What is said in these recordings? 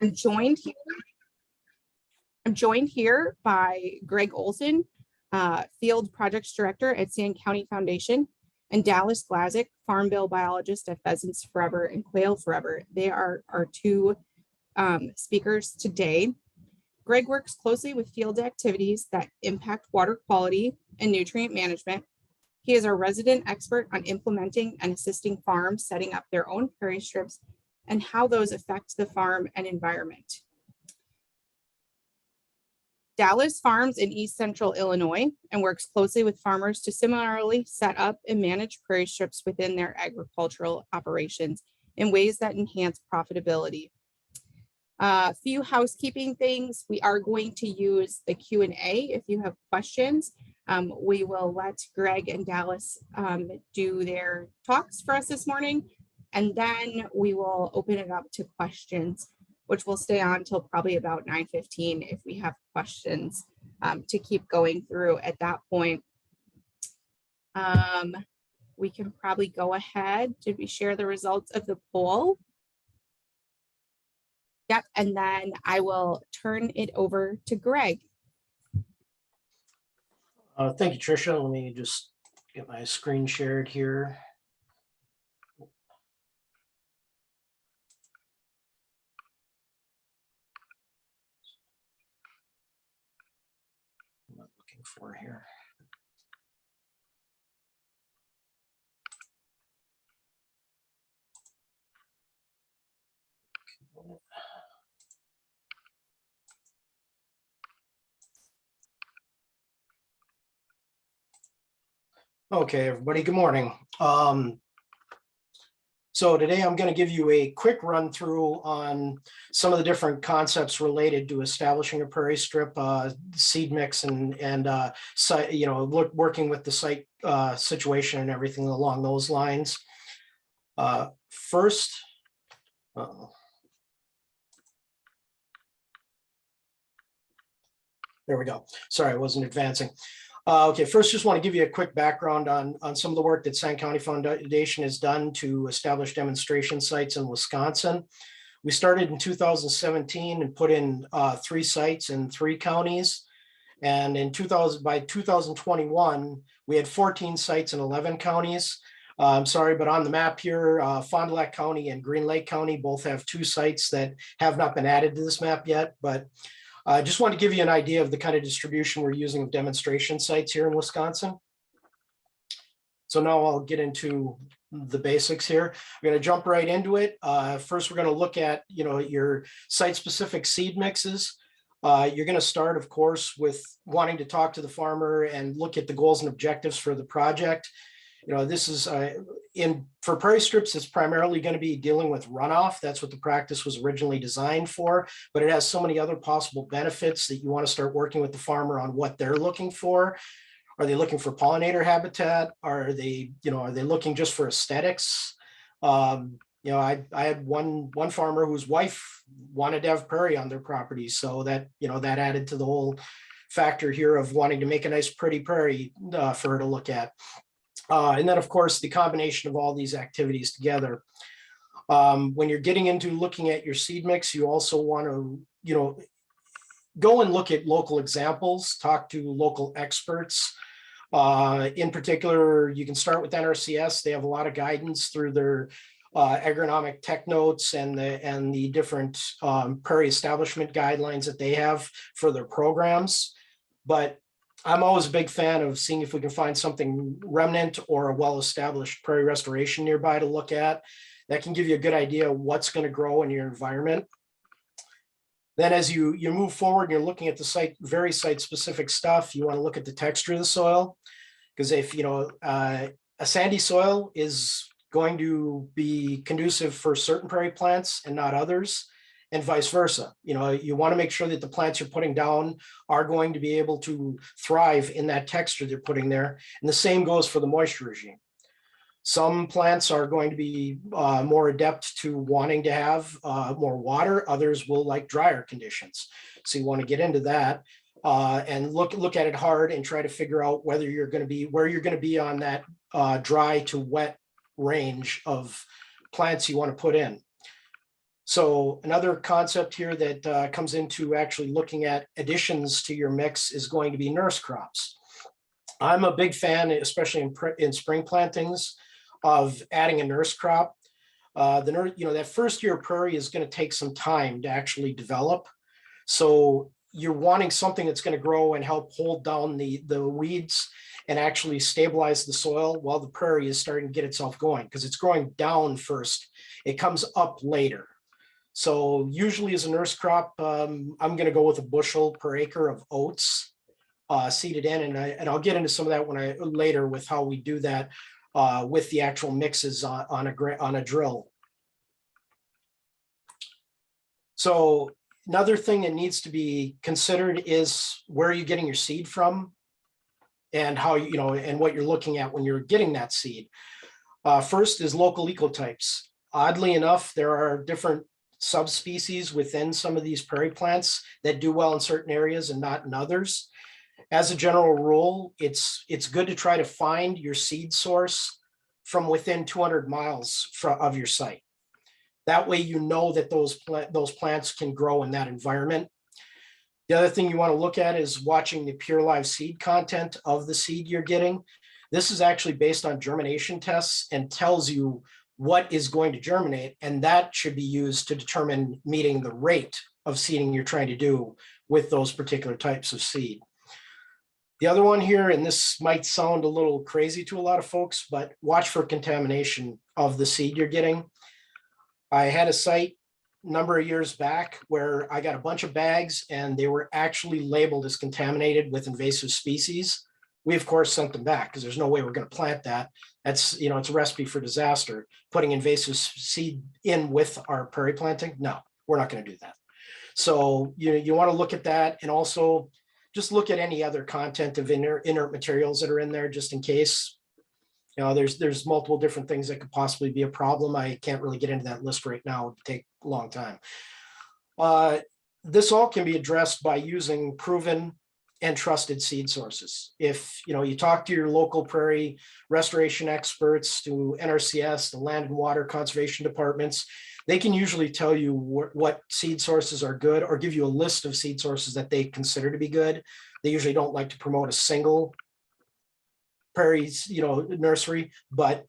I'm joined here by Greg Olson, Field Projects Director at Sand County Foundation, and Dallas Glazik, Farm Bill Biologist at Pheasants Forever and Quail Forever. They are our two speakers today. Greg works closely with field activities that impact water quality and nutrient management. He is our resident expert on implementing and assisting farms setting up their own prairie strips and how those affect the farm and environment. Dallas farms in East Central Illinois and works closely with farmers to similarly set up and manage prairie strips within their agricultural operations in ways that enhance profitability. A few housekeeping things. We are going to use the Q&A if you have questions. We will let Greg and Dallas do their talks for us this morning, and then we will open it up to questions, which will stay on until probably about 9:15 if we have questions to keep going through at that point. We can probably go ahead. Did we share the results of the poll? Yep, and then I will turn it over to Greg. Thank you, Tricia. Let me just get my screen shared here. I'm not looking for here. Okay, everybody, good morning. So today I'm going to give you a quick run through on some of the different concepts related to establishing a prairie strip, seed mix, and site, working with the site situation and everything along those lines. First, there we go. Sorry, I wasn't advancing. Okay, first, just want to give you a quick background on some of the work that Sand County Foundation has done to establish demonstration sites in Wisconsin. We started in 2017 and put in 3 sites in 3 counties. And by 2021, we had 14 sites in 11 counties. I'm sorry, but on the map here, Fond du Lac County and Green Lake County both have 2 sites that have not been added to this map yet, but I just want to give you an idea of the kind of distribution we're using of demonstration sites here in Wisconsin. So now I'll get into the basics here. I'm going to jump right into it. First, we're going to look at your site-specific seed mixes. You're going to start, of course, with wanting to talk to the farmer and look at the goals and objectives for the project. This is for prairie strips, it's primarily going to be dealing with runoff. That's what the practice was originally designed for, but it has so many other possible benefits that you want to start working with the farmer on what they're looking for. Are they looking for pollinator habitat? Are they looking just for aesthetics? I had one farmer whose wife wanted to have prairie on their property, so that that added to the whole factor here of wanting to make a nice pretty prairie for her to look at. And then, of course, the combination of all these activities together. When you're getting into looking at your seed mix, you also want to, go and look at local examples, talk to local experts. In particular, you can start with NRCS. They have a lot of guidance through their agronomic tech notes and the different prairie establishment guidelines that they have for their programs. But I'm always a big fan of seeing if we can find something remnant or a well-established prairie restoration nearby to look at. That can give you a good idea of what's going to grow in your environment. Then as you move forward and you're looking at the very site-specific stuff, you want to look at the texture of the soil. Because if, a sandy soil is going to be conducive for certain prairie plants and not others, and vice versa. You want to make sure that the plants you're putting down are going to be able to thrive in that texture they're putting there. And the same goes for the moisture regime. Some plants are going to be more adept to wanting to have more water. Others will like drier conditions. So you want to get into that and look at it hard and try to figure out where you're going to be on that dry to wet range of plants you want to put in. So another concept here that comes into actually looking at additions to your mix is going to be nurse crops. I'm a big fan, especially in spring plantings, of adding a nurse crop. That first year of prairie is going to take some time to actually develop. So you're wanting something that's going to grow and help hold down the weeds and actually stabilize the soil while the prairie is starting to get itself going, because it's growing down first. It comes up later. So usually as a nurse crop, I'm going to go with a bushel per acre of oats seeded in, and I'll get into some of that when later with how we do that with the actual mixes on a drill. So another thing that needs to be considered is where are you getting your seed from, and how and what you're looking at when you're getting that seed. First is local ecotypes. Oddly enough, there are different subspecies within some of these prairie plants that do well in certain areas and not in others. As a general rule, it's good to try to find your seed source from within 200 miles of your site. That way, you know that those plants can grow in that environment. The other thing you want to look at is watching the pure live seed content of the seed you're getting. This is actually based on germination tests and tells you what is going to germinate, and that should be used to determine meeting the rate of seeding you're trying to do with those particular types of seed. The other one here, and this might sound a little crazy to a lot of folks, but watch for contamination of the seed you're getting. I had a site a number of years back where I got a bunch of bags and they were actually labeled as contaminated with invasive species. We of course sent them back because there's no way we're going to plant that. That's, it's a recipe for disaster. Putting invasive seed in with our prairie planting, no, we're not going to do that. So you want to look at that, and also just look at any other content of inert materials that are in there, just in case. There's multiple different things that could possibly be a problem. I can't really get into that list right now. It would take a long time. This all can be addressed by using proven and trusted seed sources. If you talk to your local prairie restoration experts, to NRCS, the Land and Water Conservation Departments, they can usually tell you what seed sources are good, or give you a list of seed sources that they consider to be good. They usually don't like to promote a single prairie, nursery, but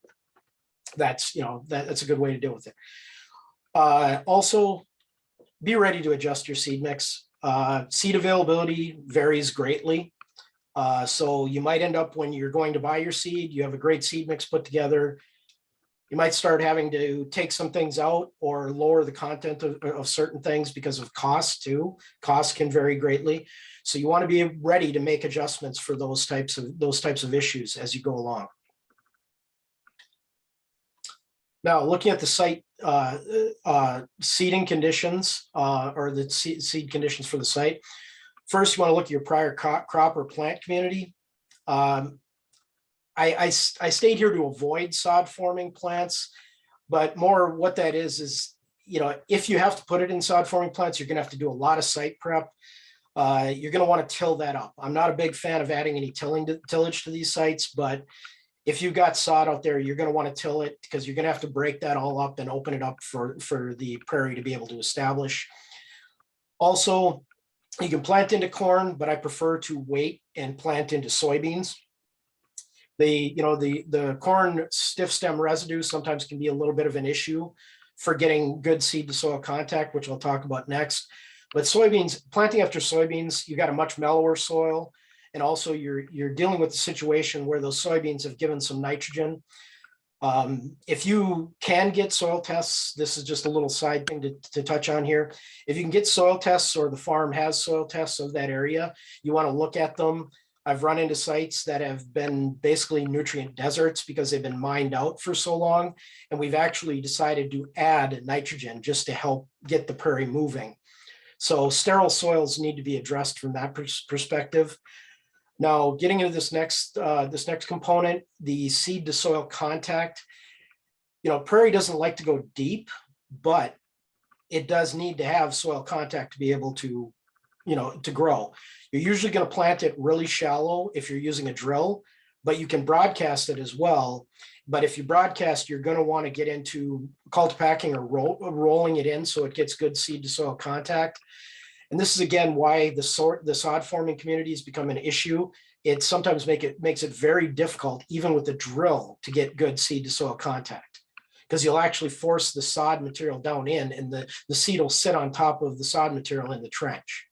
that's a good way to deal with it. Also, be ready to adjust your seed mix. Seed availability varies greatly. So you might end up, when you're going to buy your seed, you have a great seed mix put together. You might start having to take some things out or lower the content of certain things because of cost too. Costs can vary greatly. So you want to be ready to make adjustments for those types of issues as you go along. Now, looking at the site seeding conditions, or the seed conditions for the site. First, you want to look at your prior crop or plant community. I stayed here to avoid sod forming plants, but more what that is, if you have to put it in sod forming plants, you're going to have to do a lot of site prep. You're going to want to till that up. I'm not a big fan of adding any tillage to these sites, but if you've got sod out there, you're going to want to till it, because you're going to have to break that all up and open it up for the prairie to be able to establish. Also, you can plant into corn, but I prefer to wait and plant into soybeans. The corn stiff stem residue sometimes can be a little bit of an issue for getting good seed to soil contact, which I'll talk about next. But soybeans, planting after soybeans, you got a much mellower soil. And also you're dealing with the situation where those soybeans have given some nitrogen. If you can get soil tests, this is just a little side thing to touch on here. If you can get soil tests, or the farm has soil tests of that area, you want to look at them. I've run into sites that have been basically nutrient deserts because they've been mined out for so long. And we've actually decided to add nitrogen just to help get the prairie moving. So sterile soils need to be addressed from that perspective. Now, getting into this next component, the seed to soil contact. Prairie doesn't like to go deep, but it does need to have soil contact to be able to, to grow. You're usually going to plant it really shallow if you're using a drill, but you can broadcast it as well. But if you broadcast, you're going to want to get into cultipacking or rolling it in so it gets good seed to soil contact. And this is again why the sod forming communities become an issue. It sometimes makes it very difficult, even with the drill, to get good seed to soil contact, because you'll actually force the sod material down in, and the seed will sit on top of the sod material in the trench.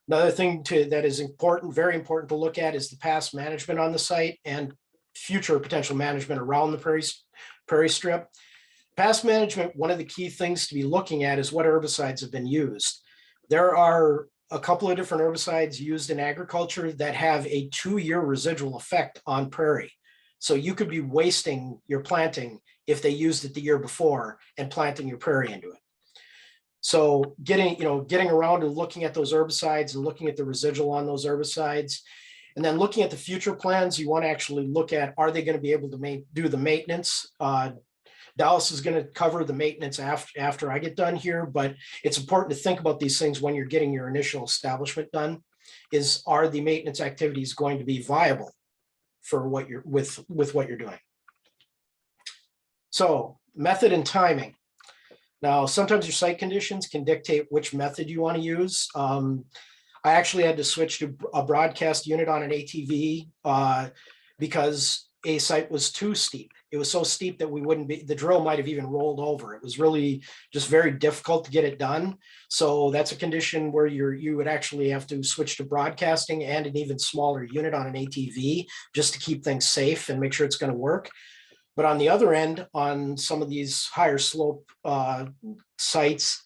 Another thing that is important, very important to look at, is the past management on the site and future potential management around the prairie strip. Past management, one of the key things to be looking at is what herbicides have been used. There are a couple of different herbicides used in agriculture that have a 2-year residual effect on prairie. So you could be wasting your planting if they used it the year before and planting your prairie into it. So getting around and looking at those herbicides and looking at the residual on those herbicides, and then looking at the future plans, you want to actually look at, are they going to be able to do the maintenance? Dallas is going to cover the maintenance after I get done here, but it's important to think about these things when you're getting your initial establishment done. Are the maintenance activities going to be viable for what you're with what you're doing? So method and timing. Now, sometimes your site conditions can dictate which method you want to use. I actually had to switch to a broadcast unit on an ATV because a site was too steep. It was so steep that the drill might have even rolled over. It was really just very difficult to get it done. So that's a condition where you would actually have to switch to broadcasting and an even smaller unit on an ATV just to keep things safe and make sure it's going to work. But on the other end, on some of these higher slope sites,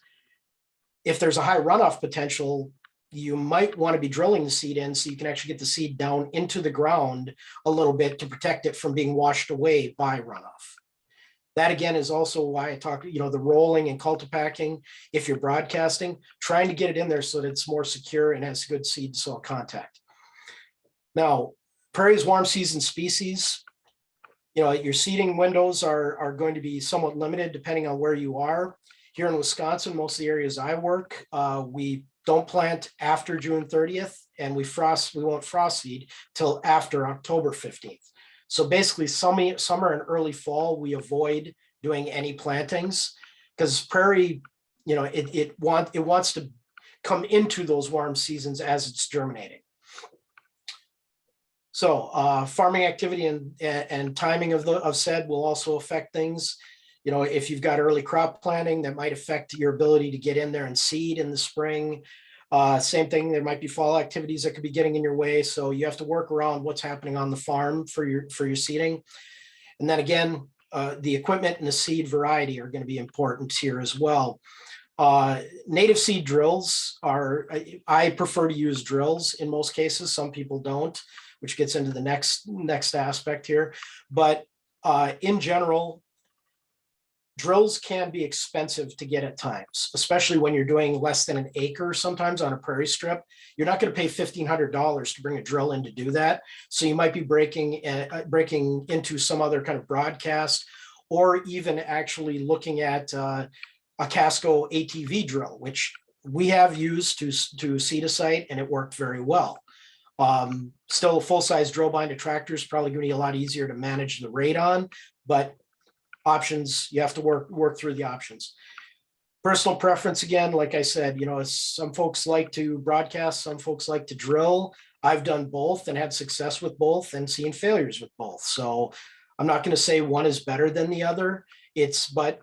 if there's a high runoff potential, you might want to be drilling the seed in so you can actually get the seed down into the ground a little bit to protect it from being washed away by runoff. That again is also why I talk, the rolling and cultipacking. If you're broadcasting, trying to get it in there so that it's more secure and has good seed to soil contact. Now, prairie's warm season species, your seeding windows are going to be somewhat limited depending on where you are. Here in Wisconsin, most of the areas I work, we don't plant after June 30th, and we won't frost seed till after October 15th. So basically summer and early fall, we avoid doing any plantings because prairie, it wants to come into those warm seasons as it's germinating. So farming activity and timing of said will also affect things. If you've got early crop planting, that might affect your ability to get in there and seed in the spring. Same thing, there might be fall activities that could be getting in your way. So you have to work around what's happening on the farm for your seeding. And then again, the equipment and the seed variety are going to be important here as well. Native seed drills I prefer to use drills in most cases. Some people don't, which gets into the next aspect here. But in general, drills can be expensive to get at times, especially when you're doing less than an acre sometimes on a prairie strip. You're not going to pay $1,500 to bring a drill in to do that. So you might be breaking into some other kind of broadcast, or even actually looking at a Casco ATV drill, which we have used to seed a site, and it worked very well. Still, a full-size drill bind tractor is probably going to be a lot easier to manage the rate on, but options, you have to work through the options. Personal preference, again, like I said, some folks like to broadcast, some folks like to drill. I've done both and had success with both and seen failures with both. So I'm not going to say one is better than the other. But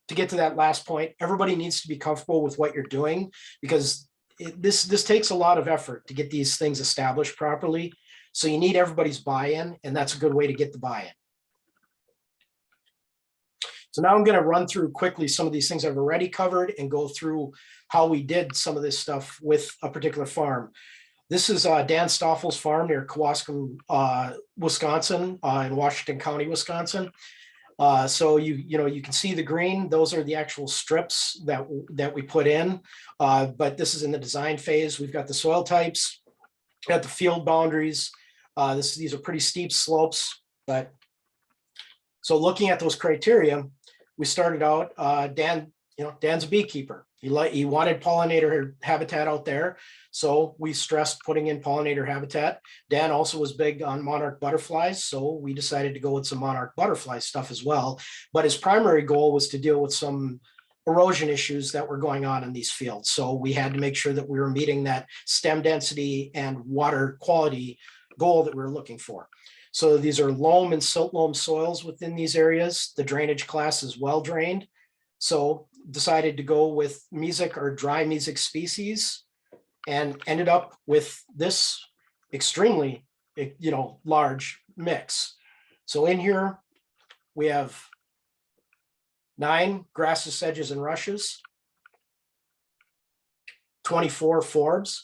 to get to that last point, everybody needs to be comfortable with what you're doing, because this takes a lot of effort to get these things established properly. So you need everybody's buy-in, and that's a good way to get the buy-in. So now I'm going to run through quickly some of these things I've already covered and go through how we did some of this stuff with a particular farm. This is Dan Stoffel's farm near Kewaskum, Wisconsin, in Washington County, Wisconsin. So you can see the green; those are the actual strips that we put in. But this is in the design phase. We've got the soil types, got the field boundaries. These are pretty steep slopes, but so looking at those criteria, we started out, Dan, Dan's a beekeeper. He wanted pollinator habitat out there. So we stressed putting in pollinator habitat. Dan also was big on monarch butterflies. So we decided to go with some monarch butterfly stuff as well. But his primary goal was to deal with some erosion issues that were going on in these fields. So we had to make sure that we were meeting that stem density and water quality goal that we were looking for. So these are loam and silt loam soils within these areas. The drainage class is well drained. So decided to go with mesic or dry mesic species and ended up with this extremely, large mix. So in here, we have 9 grasses, sedges, and rushes, 24 forbs.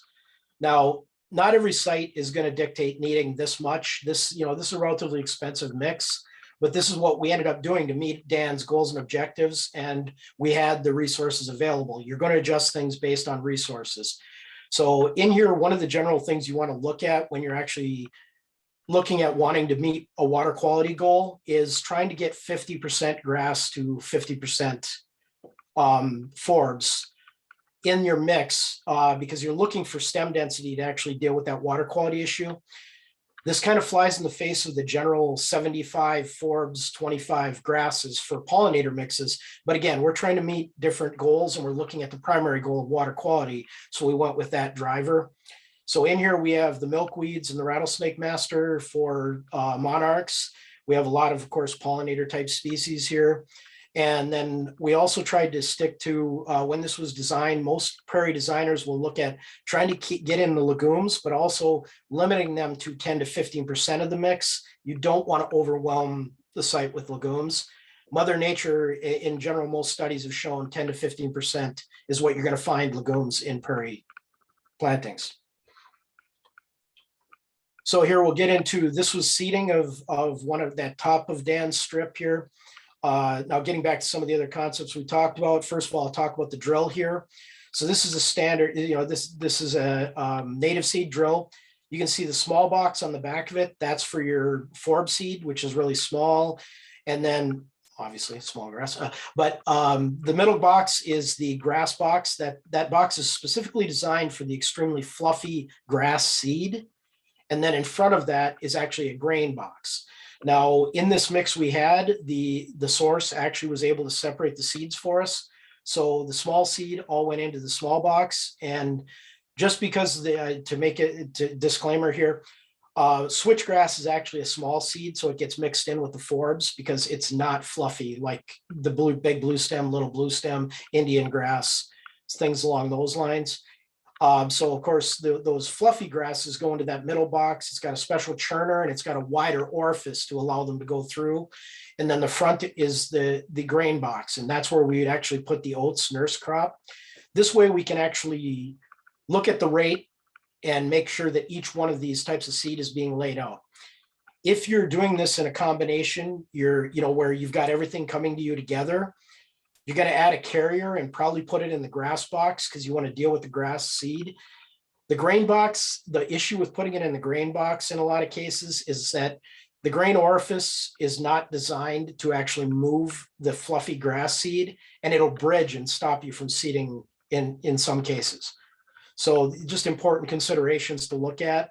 Now, not every site is going to dictate needing this much. This is a relatively expensive mix, but this is what we ended up doing to meet Dan's goals and objectives, and we had the resources available. You're going to adjust things based on resources. So in here, one of the general things you want to look at when you're actually looking at wanting to meet a water quality goal is trying to get 50% grass to 50% forbs in your mix, because you're looking for stem density to actually deal with that water quality issue. This kind of flies in the face of the general 75 forbs, 25 grasses for pollinator mixes. But again, we're trying to meet different goals and we're looking at the primary goal of water quality. So we went with that driver. So in here, we have the milkweeds and the rattlesnake master for monarchs. We have a lot of course, pollinator type species here. And then we also tried to stick to, when this was designed, most prairie designers will look at trying to get in the legumes, but also limiting them to 10 to 15% of the mix. You don't want to overwhelm the site with legumes. Mother Nature, in general, most studies have shown 10 to 15% is what you're going to find legumes in prairie plantings. So here we'll get into, this was seeding of one of that top of Dan's strip here. Now getting back to some of the other concepts we talked about, first of all, I'll talk about the drill here. So this is a standard, this is a native seed drill. You can see the small box on the back of it. That's for your forb seed, which is really small. And then obviously small grass, but the middle box is the grass box. That box is specifically designed for the extremely fluffy grass seed. And then in front of that is actually a grain box. Now, in this mix we had, the source actually was able to separate the seeds for us. So the small seed all went into the small box. And just because to make it disclaimer here, switchgrass is actually a small seed, so it gets mixed in with the forbs because it's not fluffy like the big blue stem, little blue stem, Indian grass, things along those lines. So of course, those fluffy grasses go into that middle box. It's got a special churner and it's got a wider orifice to allow them to go through. And then the front is the grain box. And that's where we'd actually put the oats nurse crop. This way we can actually look at the rate and make sure that each one of these types of seed is being laid out. If you're doing this in a combination, where you've got everything coming to you together, you're going to add a carrier and probably put it in the grass box because you want to deal with the grass seed. The grain box, the issue with putting it in the grain box in a lot of cases is that the grain orifice is not designed to actually move the fluffy grass seed, and it'll bridge and stop you from seeding in some cases. So just important considerations to look at.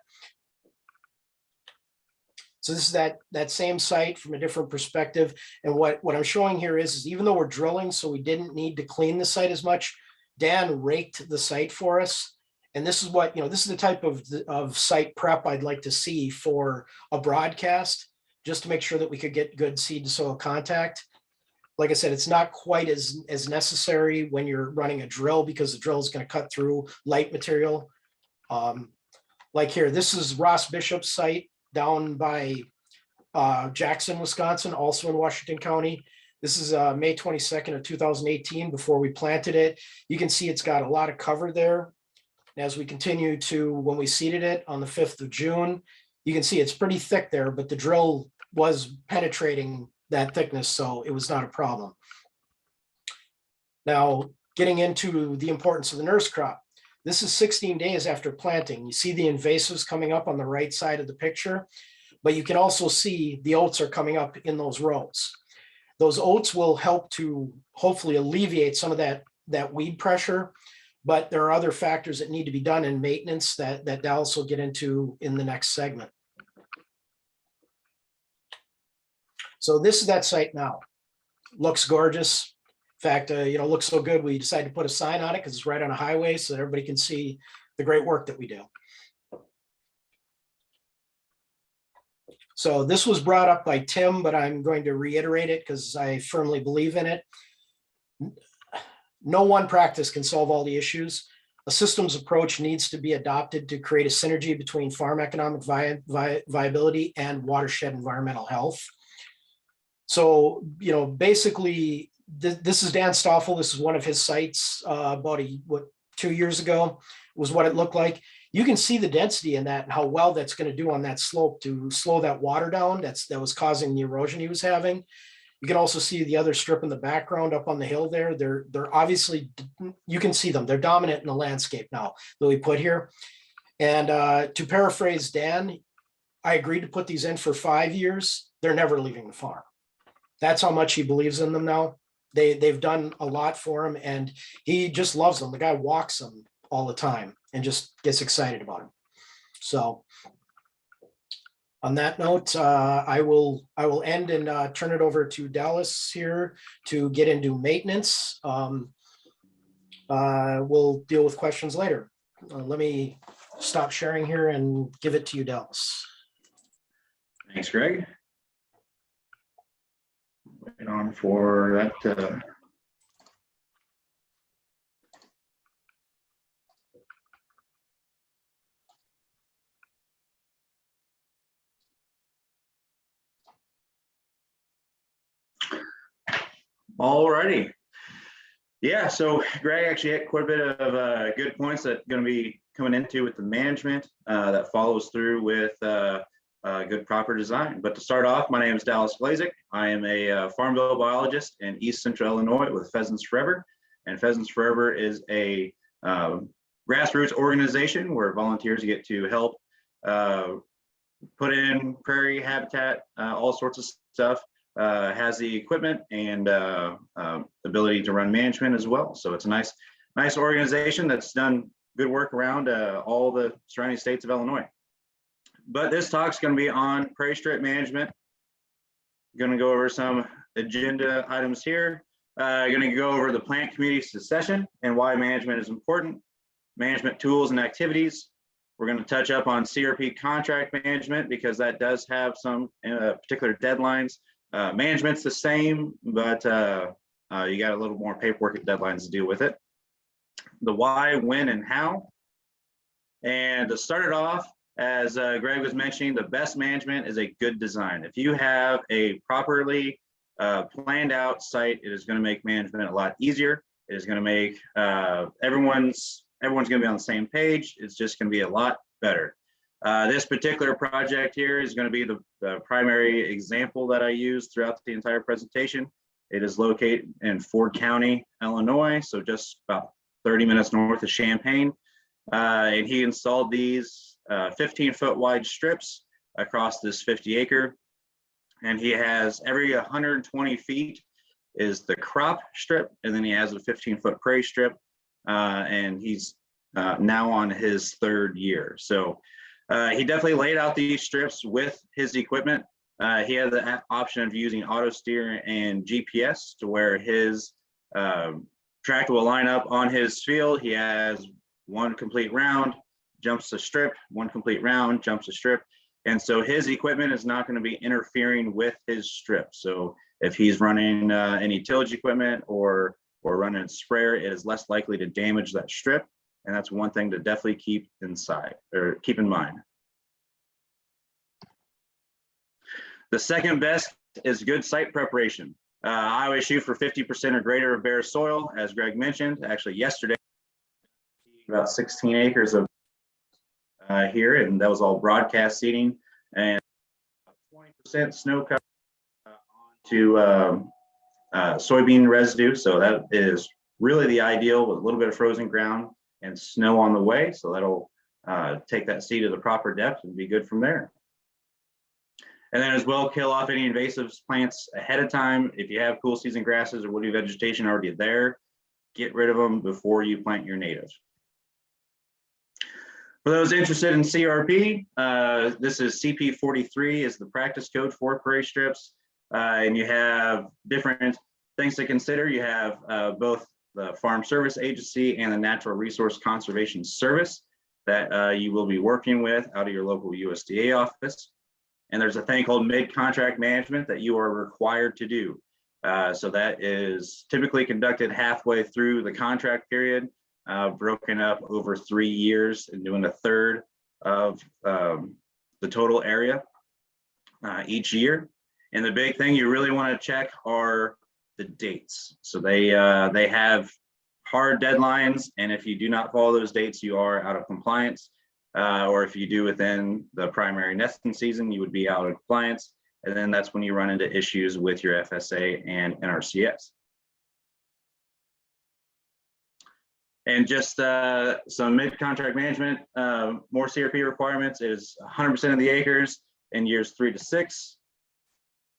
So this is that same site from a different perspective. And what I'm showing here is even though we're drilling, so we didn't need to clean the site as much, Dan raked the site for us. And this is this is the type of site prep I'd like to see for a broadcast, just to make sure that we could get good seed to soil contact. Like I said, it's not quite as necessary when you're running a drill because the drill is going to cut through light material. Like here, this is Ross Bishop's site down by Jackson, Wisconsin, also in Washington County. This is May 22nd of 2018 before we planted it. You can see it's got a lot of cover there. And as we continue to, when we seeded it on the 5th of June, you can see it's pretty thick there, but the drill was penetrating that thickness, so it was not a problem. Now, getting into the importance of the nurse crop. This is 16 days after planting. You see the invasives coming up on the right side of the picture, but you can also see the oats are coming up in those rows. Those oats will help to hopefully alleviate some of that weed pressure, but there are other factors that need to be done in maintenance that Dallas will get into in the next segment. So this is that site now. Looks gorgeous. In fact, looks so good, we decided to put a sign on it because it's right on a highway so that everybody can see the great work that we do. So this was brought up by Tim, but I'm going to reiterate it because I firmly believe in it. No one practice can solve all the issues. A systems approach needs to be adopted to create a synergy between farm economic viability and watershed environmental health. So, basically, this is Dan Stoffel. This is one of his sites about 2 years ago was what it looked like. You can see the density in that and how well that's going to do on that slope to slow that water down. That was causing the erosion he was having. You can also see the other strip in the background up on the hill there. They're obviously, you can see them. They're dominant in the landscape now that we put here. And to paraphrase Dan, I agreed to put these in for 5 years. They're never leaving the farm. That's how much he believes in them now. They've done a lot for him and he just loves them. The guy walks them all the time and just gets excited about them. So on that note, I will end and turn it over to Dallas here to get into maintenance. We'll deal with questions later. Let me stop sharing here and give it to you, Dallas. Thanks, Greg. Wait on for that. All righty. Yeah, so Greg actually had quite a bit of good points that going to be coming into with the management that follows through with good proper design. But to start off, my name is Dallas Glazik. I am a farm bill biologist in East Central Illinois with Pheasants Forever. And Pheasants Forever is a grassroots organization where volunteers get to help put in prairie habitat, all sorts of stuff. Has the equipment and ability to run management as well. So it's a nice organization that's done good work around all the surrounding states of Illinois. But this talk's going to be on prairie strip management. Going to go over some agenda items here. Going to go over the plant community succession and why management is important, management tools and activities. We're going to touch up on CRP contract management because that does have some particular deadlines. Management's the same, but you got a little more paperwork and deadlines to deal with it. The why, when, and how. And to start it off, as Greg was mentioning, the best management is a good design. If you have a properly planned out site, it is going to make management a lot easier. It is going to make everyone's going to be on the same page. It's just going to be a lot better. This particular project here is going to be the primary example that I use throughout the entire presentation. It is located in Ford County, Illinois, so just about 30 minutes north of Champaign. And he installed these 15-foot wide strips across this 50 acre. And he has every 120 feet is the crop strip, and then he has a 15-foot prairie strip. And he's now on his third year. So he definitely laid out these strips with his equipment. He had the option of using auto steer and GPS to where his tractor will line up on his field. He has one complete round, jumps the strip, one complete round, jumps the strip. And so his equipment is not going to be interfering with his strip. So if he's running any tillage equipment or running a sprayer, it is less likely to damage that strip. And that's one thing to definitely keep in mind. The second best is good site preparation. I always shoot for 50% or greater of bare soil, as Greg mentioned. Actually, yesterday, about 16 acres of here, and that was all broadcast seeding, and 20% snow cover onto soybean residue. So that is really the ideal, with a little bit of frozen ground and snow on the way. So that'll take that seed to the proper depth and be good from there. And then as well, kill off any invasive plants ahead of time. If you have cool season grasses or woody vegetation already there, get rid of them before you plant your natives. For those interested in CRP, this is CP43 is the practice code for prairie strips. And you have different things to consider. You have both the Farm Service Agency and the Natural Resource Conservation Service that you will be working with out of your local USDA office. And there's a thing called mid-contract management that you are required to do. So that is typically conducted halfway through the contract period, broken up over 3 years and doing a third of the total area each year. And the big thing you really want to check are the dates. So they have hard deadlines, and if you do not follow those dates, you are out of compliance. Or if you do within the primary nesting season, you would be out of compliance. And then that's when you run into issues with your FSA and NRCS. And just some mid-contract management, more CRP requirements is 100% of the acres in years 3 to 6.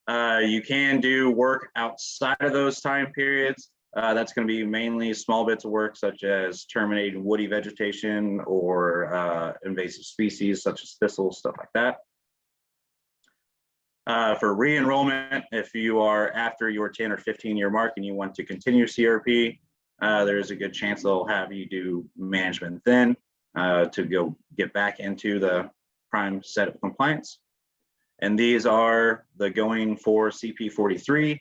You can do work outside of those time periods. That's going to be mainly small bits of work such as terminating woody vegetation or invasive species such as thistles, stuff like that. For re-enrollment, if you are after your 10 or 15 year mark and you want to continue CRP, there is a good chance they'll have you do management then to go get back into the prime set of compliance. And these are the going for CP43.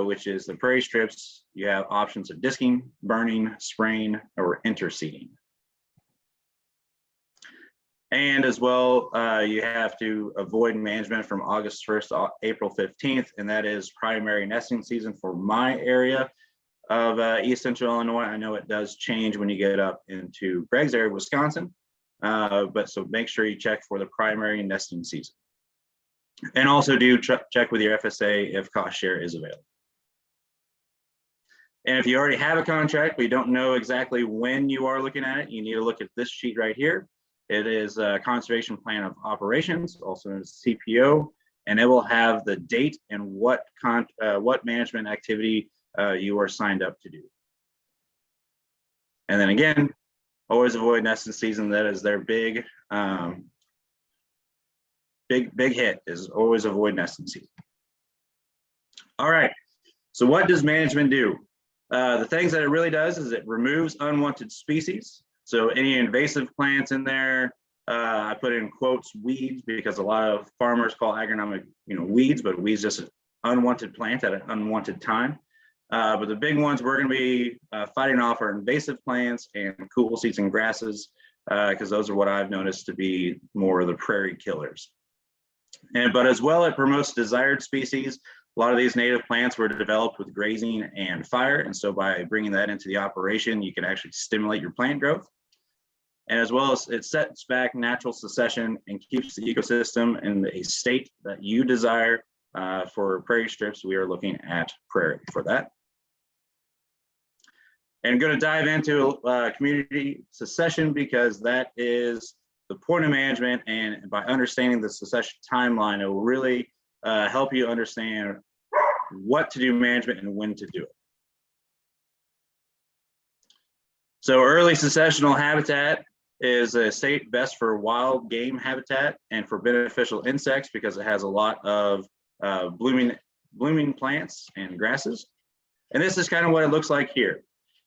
Which is the prairie strips. You have options of disking, burning, spraying, or interseeding. And as well, you have to avoid management from August 1st to April 15th, and that is primary nesting season for my area of East Central Illinois. I know it does change when you get up into Greg's area, Wisconsin, but so make sure you check for the primary nesting season. And also do check with your FSA if cost share is available. And if you already have a contract, but you don't know exactly when you are looking at it, you need to look at this sheet right here. It is a Conservation Plan of Operations, also known as CPO, and it will have the date and what management activity you are signed up to do. And then again, always avoid nesting season. That is their big big hit, is always avoid nesting season. All right, so what does management do? The things that it really does is it removes unwanted species. So any invasive plants in there, I put in quotes weeds because a lot of farmers call agronomic, weeds, but weeds just an unwanted plant at an unwanted time. But the big ones we're going to be fighting off are invasive plants and cool season grasses, because those are what I've noticed to be more of the prairie killers. But as well, it promotes desired species. A lot of these native plants were developed with grazing and fire. And so by bringing that into the operation, you can actually stimulate your plant growth. And as well as it sets back natural succession and keeps the ecosystem in a state that you desire. For prairie strips, we are looking at prairie for that. And going to dive into community succession, because that is the point of management, and by understanding the succession timeline, it will really help you understand what to do management and when to do it. So early successional habitat is a state best for wild game habitat and for beneficial insects because it has a lot of blooming plants and grasses. And this is kind of what it looks like here.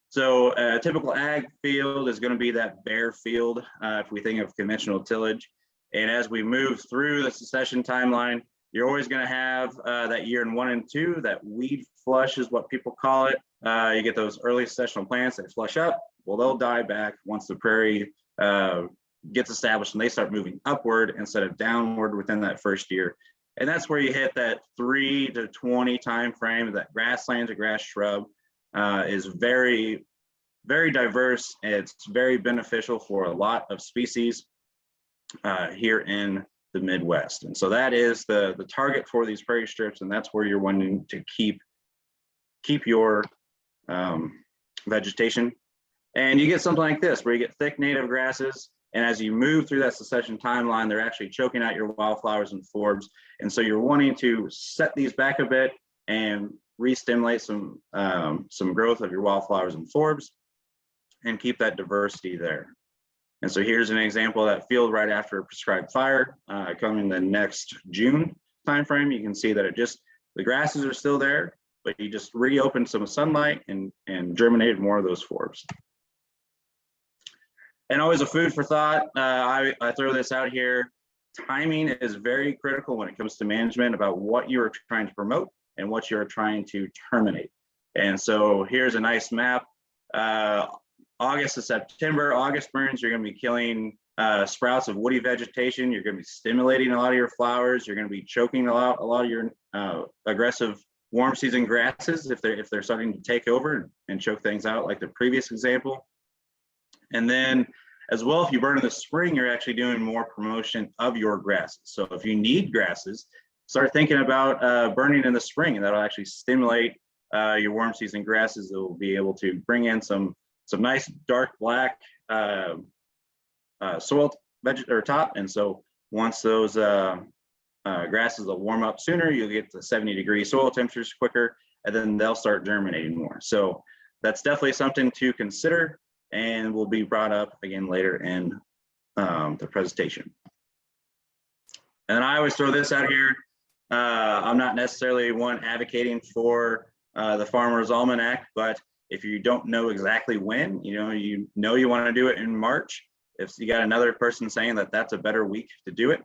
So a typical ag field is going to be that bare field if we think of conventional tillage. And as we move through the succession timeline, you're always going to have that year in 1 and 2, that weed flush is what people call it. You get those early successional plants that flush up. Well, they'll die back once the prairie gets established and they start moving upward instead of downward within that first year. And that's where you hit that 3 to 20 time frame. That grassland to grass shrub is very, very diverse. It's very beneficial for a lot of species here in the Midwest. And so that is the target for these prairie strips, and that's where you're wanting to keep your vegetation. And you get something like this, where you get thick native grasses And as you move through that succession timeline, they're actually choking out your wildflowers and forbs. And so you're wanting to set these back a bit and re-stimulate some growth of your wildflowers and forbs and keep that diversity there. And so here's an example of that field right after a prescribed fire coming the next June timeframe. You can see that the grasses are still there, but you just reopened some sunlight and germinated more of those forbs. And always a food for thought. I throw this out here. Timing is very critical when it comes to management about what you're trying to promote and what you're trying to terminate. And so here's a nice map. August to September, August burns, you're going to be killing sprouts of woody vegetation. You're going to be stimulating a lot of your flowers. You're going to be choking a lot of your aggressive warm season grasses if they're starting to take over and choke things out like the previous example. And then as well, if you burn in the spring, you're actually doing more promotion of your grasses. So if you need grasses, start thinking about burning in the spring, and that'll actually stimulate your warm season grasses that will be able to bring in some nice dark black soil top. And so once those grasses will warm up sooner, you'll get to 70-degree soil temperatures quicker, and then they'll start germinating more. So that's definitely something to consider and will be brought up again later in the presentation. And I always throw this out here. I'm not necessarily one advocating for the Farmer's Almanac, but if you don't know exactly when, you want to do it in March. If you got another person saying that that's a better week to do it,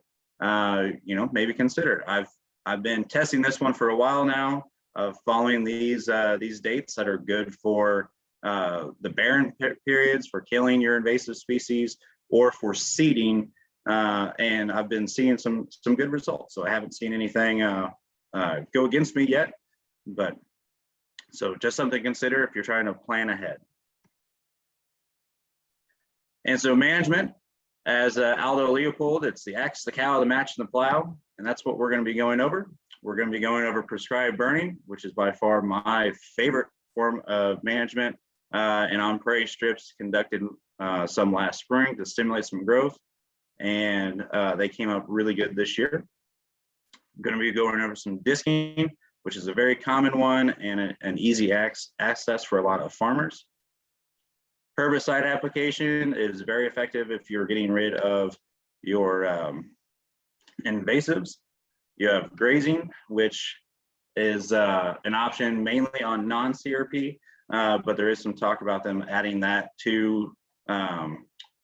maybe consider it. I've been testing this one for a while now, of following these dates that are good for the barren periods, for killing your invasive species, or for seeding. And I've been seeing some good results. So I haven't seen anything go against me yet, but so just something to consider if you're trying to plan ahead. And so management, as Aldo Leopold, it's the axe, the cow, the match, and the plow. And that's what we're going to be going over. We're going to be going over prescribed burning, which is by far my favorite form of management. And on Prairie Strips, conducted some last spring to stimulate some growth. And they came up really good this year. I'm going to be going over some disking, which is a very common one and an easy access for a lot of farmers. Herbicide application is very effective if you're getting rid of your invasives. You have grazing, which is an option mainly on non-CRP, but there is some talk about them adding that to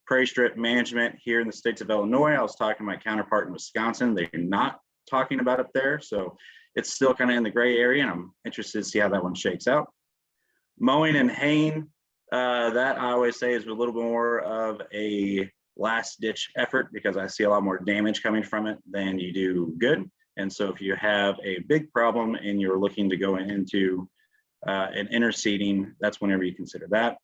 prairie strip management here in the states of Illinois. I was talking to my counterpart in Wisconsin. They're not talking about it there. So it's still kind of in the gray area, and I'm interested to see how that one shakes out. Mowing and haying, that I always say is a little bit more of a last ditch effort, because I see a lot more damage coming from it than you do good. And so if you have a big problem and you're looking to go into an interseeding, that's whenever you consider that.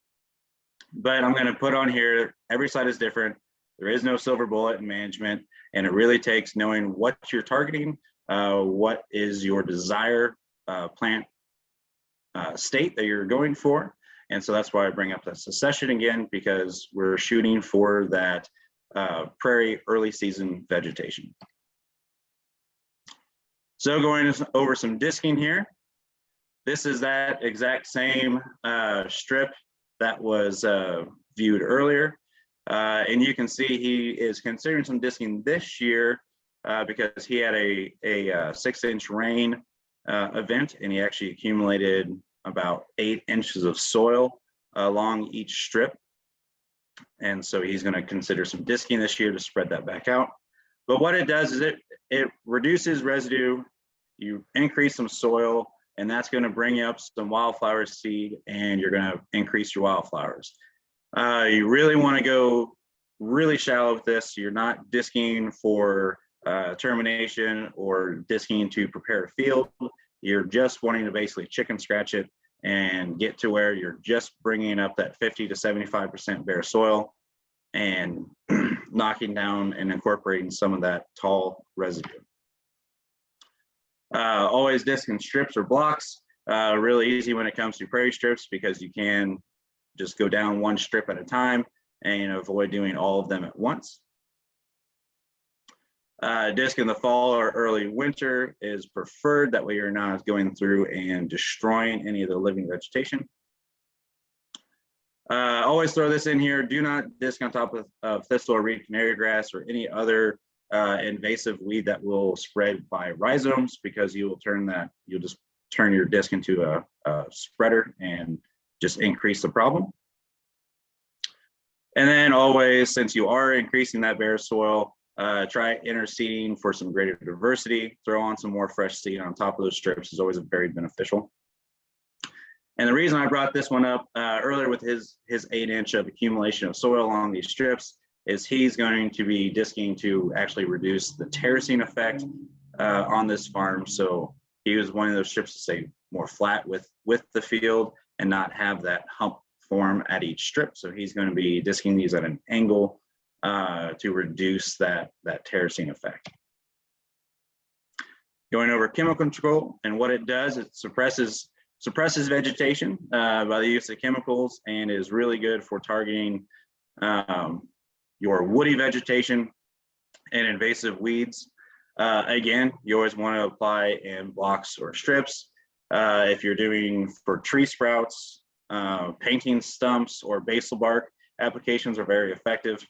But I'm going to put on here, every site is different. There is no silver bullet in management, and it really takes knowing what you're targeting, what is your desired plant state that you're going for. And so that's why I bring up the succession again, because we're shooting for that prairie early season vegetation. So going over some disking here. This is that exact same strip that was viewed earlier. And you can see he is considering some disking this year because he had a 6-inch rain event, and he actually accumulated about 8 inches of soil along each strip. And so he's going to consider some disking this year to spread that back out. But what it does is it reduces residue, you increase some soil, and that's going to bring up some wildflower seed, and you're going to increase your wildflowers. You really want to go really shallow with this. You're not disking for termination or disking to prepare a field. You're just wanting to basically chicken scratch it and get to where you're just bringing up that 50 to 75% bare soil and knocking down and incorporating some of that tall residue. Always disc in strips or blocks. Really easy when it comes to prairie strips, because you can just go down one strip at a time. and avoid doing all of them at once. Disc in the fall or early winter is preferred. That way you're not going through and destroying any of the living vegetation. Always throw this in here. Do not disc on top of thistle or reed canary grass or any other invasive weed that will spread by rhizomes, because you'll just turn your disc into a spreader and just increase the problem. And then always, since you are increasing that bare soil, try interseeding for some greater diversity. Throw on some more fresh seed on top of those strips is always very beneficial. And the reason I brought this one up earlier with his 8-inch of accumulation of soil along these strips is he's going to be disking to actually reduce the terracing effect on this farm. So he was wanting those strips to stay more flat with the field and not have that hump form at each strip. So he's going to be disking these at an angle to reduce that terracing effect. Going over chemical control, and what it does, it suppresses vegetation by the use of chemicals, and is really good for targeting your woody vegetation and invasive weeds. Again, you always want to apply in blocks or strips. If you're doing for tree sprouts, painting stumps, or basal bark, applications are very effective.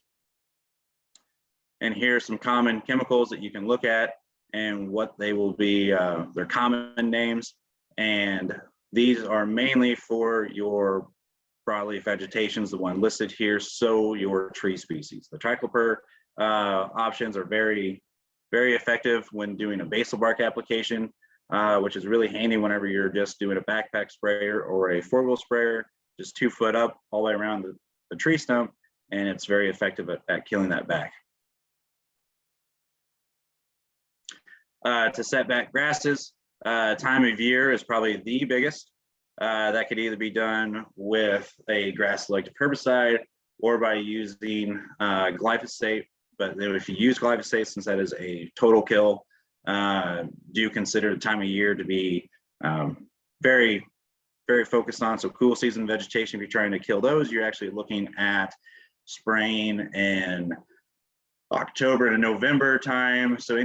And here are some common chemicals that you can look at and what they will be, their common names. And these are mainly for your broadleaf vegetations, the one listed here, so your tree species. The triclopyr options are very, very effective when doing a basal bark application, which is really handy whenever you're just doing a backpack sprayer or a 4-wheel sprayer, just 2 foot up all the way around the tree stump, and it's very effective at killing that back. To set back grasses, time of year is probably the biggest. That could either be done with a grass selective herbicide or by using glyphosate. But if you use glyphosate, since that is a total kill, do consider the time of year to be very, very focused on. So cool season vegetation, if you're trying to kill those, you're actually looking at spraying in October to November time. So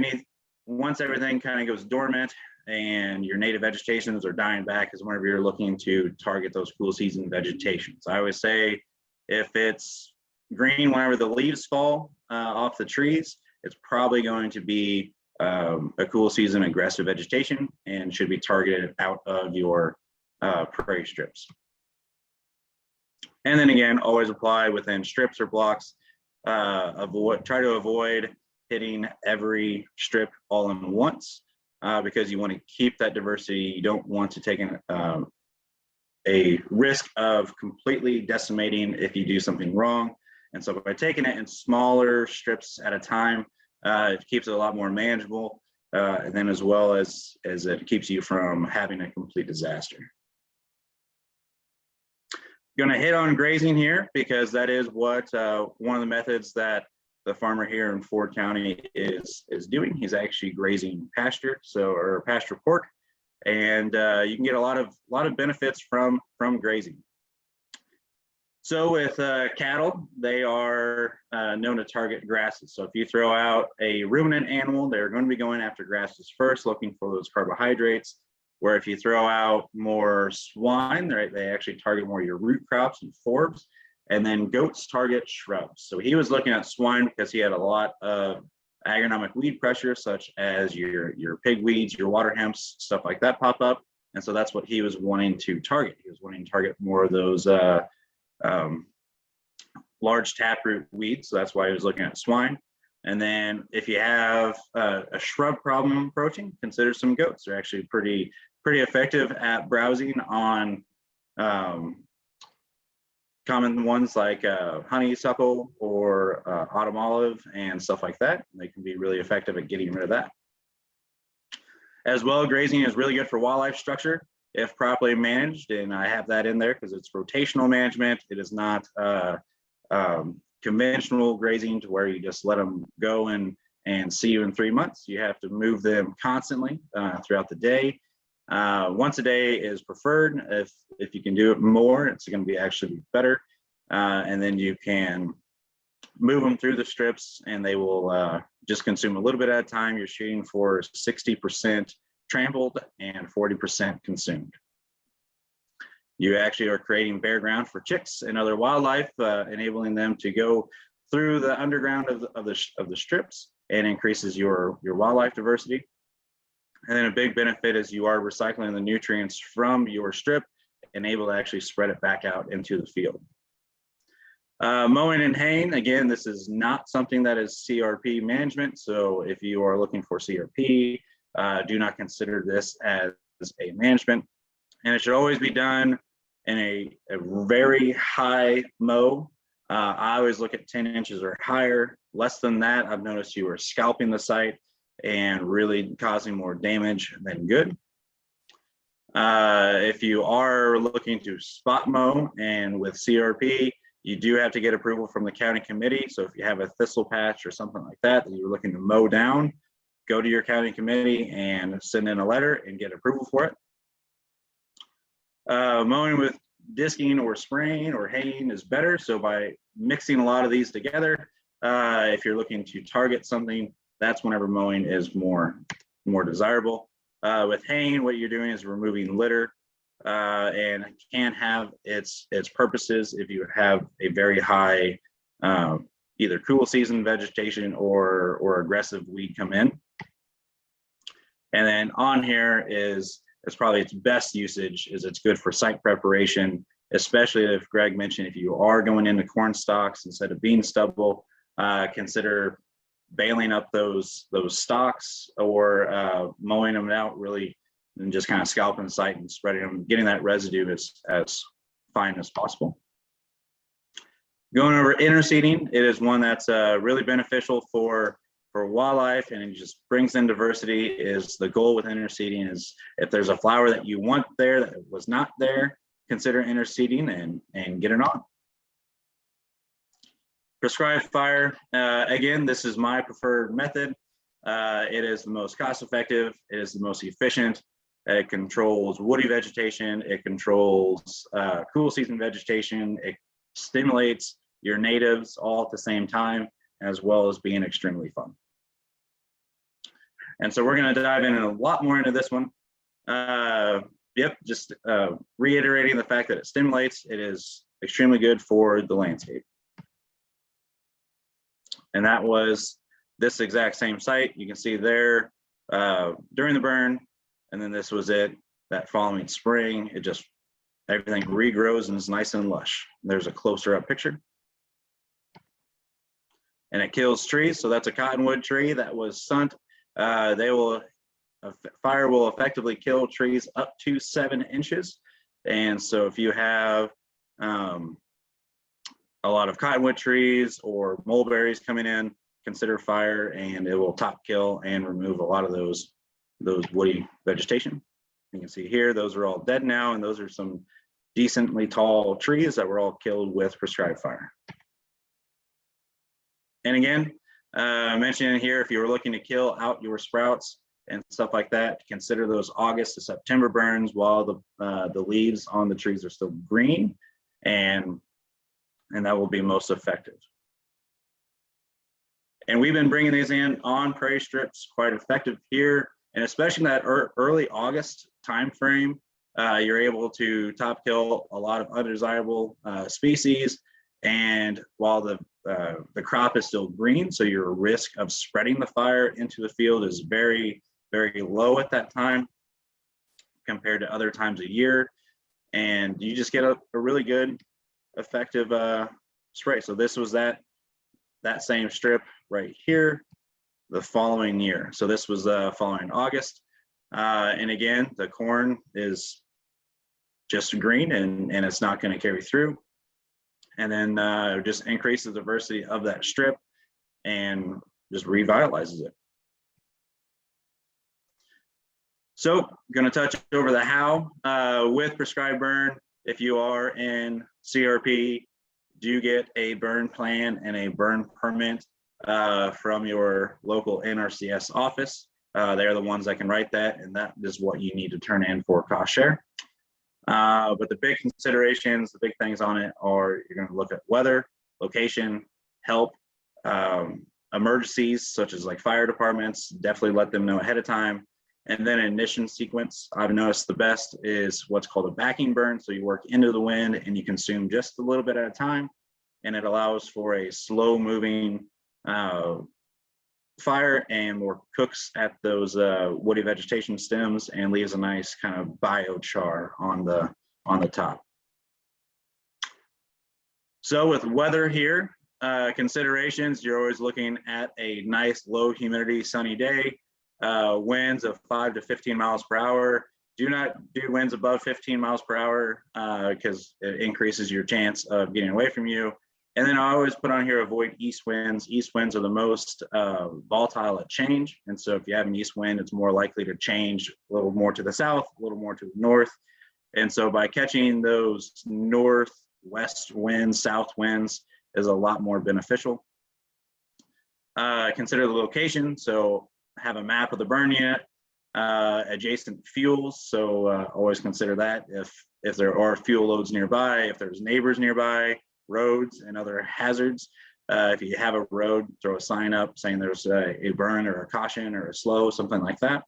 once everything kind of goes dormant and your native vegetations are dying back is whenever you're looking to target those cool season vegetations. I always say if it's green whenever the leaves fall off the trees, it's probably going to be a cool season aggressive vegetation and should be targeted out of your prairie strips. And then again, always apply within strips or blocks. Try to avoid hitting every strip all in once because you want to keep that diversity. You don't want to take a risk of completely decimating if you do something wrong. And so by taking it in smaller strips at a time, it keeps it a lot more manageable, and then as well as it keeps you from having a complete disaster. Going to hit on grazing here because that is what one of the methods that the farmer here in Ford County is doing. He's actually grazing pasture, or pasture pork, and you can get a lot of benefits from grazing. So with cattle, they are known to target grasses. So if you throw out a ruminant animal, they're going to be going after grasses first, looking for those carbohydrates. Where if you throw out more swine, they actually target more your root crops and forbs. And then goats target shrubs. So he was looking at swine because he had a lot of agronomic weed pressure, such as your pigweeds, your water hemps, stuff like that pop up. And so that's what he was wanting to target. He was wanting to target more of those large taproot weeds. So that's why he was looking at swine. And then if you have a shrub problem approaching, consider some goats. They're actually pretty effective at browsing on common ones like honeysuckle or autumn olive and stuff like that. They can be really effective at getting rid of that. As well, grazing is really good for wildlife structure if properly managed, and I have that in there because it's rotational management. It is not conventional grazing to where you just let them go and see you in 3 months. You have to move them constantly throughout the day. Once a day is preferred. If you can do it more, it's going to be actually better. and then you can move them through the strips, and they will just consume a little bit at a time. You're shooting for 60% trampled and 40% consumed. You actually are creating bare ground for chicks and other wildlife, enabling them to go through the underground of the strips, and increases your wildlife diversity. And then a big benefit is you are recycling the nutrients from your strip and able to actually spread it back out into the field. Mowing and haying, again, this is not something that is CRP management. So if you are looking for CRP, do not consider this as a management. And it should always be done in a very high mow. I always look at 10 inches or higher. Less than that, I've noticed you are scalping the site and really causing more damage than good. If you are looking to spot mow and with CRP, you do have to get approval from the county committee. So if you have a thistle patch or something like that that you're looking to mow down, go to your county committee and send in a letter and get approval for it. Mowing with disking or spraying or haying is better. So by mixing a lot of these together, if you're looking to target something, that's whenever mowing is more desirable. With haying, what you're doing is removing litter, and it can have its purposes if you have a very high either cool season vegetation or aggressive weed come in. And then on here is probably its best usage is it's good for site preparation, especially if Greg mentioned if you are going into corn stalks instead of bean stubble, consider baling up those stalks or mowing them out really and just kind of scalping the site and spreading them, getting that residue as fine as possible. Going over interseeding, it is one that's really beneficial for wildlife, and it just brings in diversity. Is the goal with interseeding is if there's a flower that you want there that was not there, consider interseeding and get it on. Prescribed fire, again, this is my preferred method. It is the most cost effective, it is the most efficient. It controls woody vegetation, it controls cool season vegetation, it stimulates your natives all at the same time, as well as being extremely fun. And so we're going to dive in a lot more into this one. Just reiterating the fact that it stimulates, it is extremely good for the landscape. And that was this exact same site. You can see there during the burn, and then this was it that following spring. It just, everything regrows and is nice and lush. There's a closer up picture. And it kills trees. So that's a cottonwood tree that was sunt. Fire will effectively kill trees up to 7 inches. And so if you have a lot of cottonwood trees or mulberries coming in, consider fire, and it will top kill and remove a lot of those woody vegetation. You can see here, those are all dead now, and those are some decently tall trees that were all killed with prescribed fire. And again, mentioning here, if you were looking to kill out your sprouts and stuff like that, consider those August to September burns while the leaves on the trees are still green, and that will be most effective. And we've been bringing these in on Prairie Strips, quite effective here, and especially in that early August timeframe, you're able to top kill a lot of undesirable species. And while the crop is still green, so your risk of spreading the fire into the field is very, very low at that time compared to other times of year. And you just get a really good, effective spray. So this was that same strip right here the following year. So this was following August. And again, the corn is just green and it's not going to carry through. And then just increase the diversity of that strip and just revitalizes it. So going to touch over the how with prescribed burn. If you are in CRP, do get a burn plan and a burn permit from your local NRCS office. They're the ones that can write that, and that is what you need to turn in for cost share. But the big considerations, the big things on it are you're going to look at weather, location, help, emergencies such as like fire departments, definitely let them know ahead of time. And then ignition sequence, I've noticed the best is what's called a backing burn. So you work into the wind and you consume just a little bit at a time. And it allows for a slow moving fire and more cooks at those woody vegetation stems and leaves a nice kind of biochar on the top. So with weather here, considerations, you're always looking at a nice low humidity sunny day, winds of 5 to 15 miles per hour. Do not do winds above 15 miles per hour because it increases your chance of getting away from you. And then I always put on here, avoid east winds. East winds are the most volatile at change. And so if you have an east wind, it's more likely to change a little more to the south, a little more to the north. And so by catching those northwest winds, south winds is a lot more beneficial. Consider the location. So have a map of the burn unit, adjacent fuels. So always consider that if there are fuel loads nearby, if there's neighbors nearby, roads and other hazards. If you have a road, throw a sign up saying there's a burn or a caution or a slow, something like that.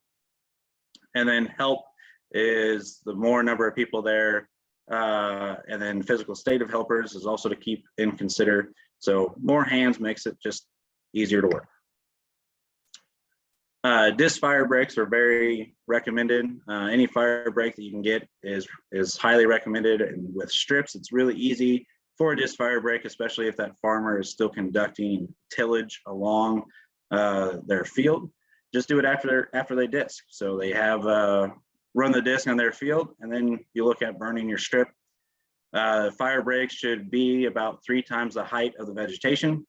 And then help is the more number of people there. And then physical state of helpers is also to keep in consider. So more hands makes it just easier to work. Disc fire breaks are very recommended. Any fire break that you can get is highly recommended. And with strips, it's really easy for a disc fire break, especially if that farmer is still conducting tillage along their field. Just do it after they disc. So they have run the disc on their field, and then you look at burning your strip. Fire breaks should be about 3 times the height of the vegetation.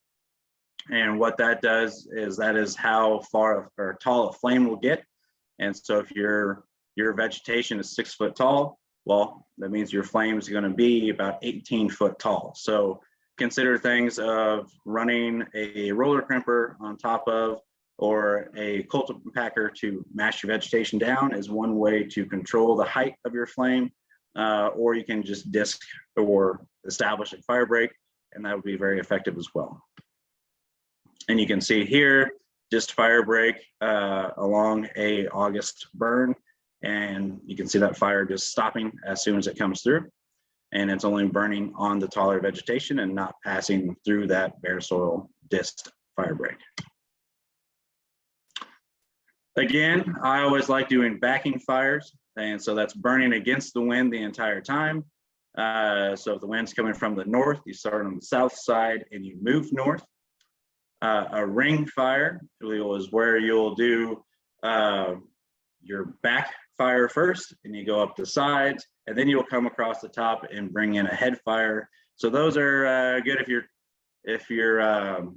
And what that does is that is how far or tall a flame will get. And so if your vegetation is 6 foot tall, well, that means your flame is going to be about 18 foot tall. So consider things of running a roller crimper on top of or a cultipacker to mash your vegetation down is one way to control the height of your flame. Or you can just disc or establish a fire break, and that would be very effective as well. And you can see here, just fire break along a August burn. And you can see that fire just stopping as soon as it comes through. And it's only burning on the taller vegetation and not passing through that bare soil disc fire break. Again, I always like doing backing fires. And so that's burning against the wind the entire time. So if the wind's coming from the north, you start on the south side and you move north. A ring fire is where you'll do your back fire first, and you go up the sides, and then you'll come across the top and bring in a head fire. So those are good if you're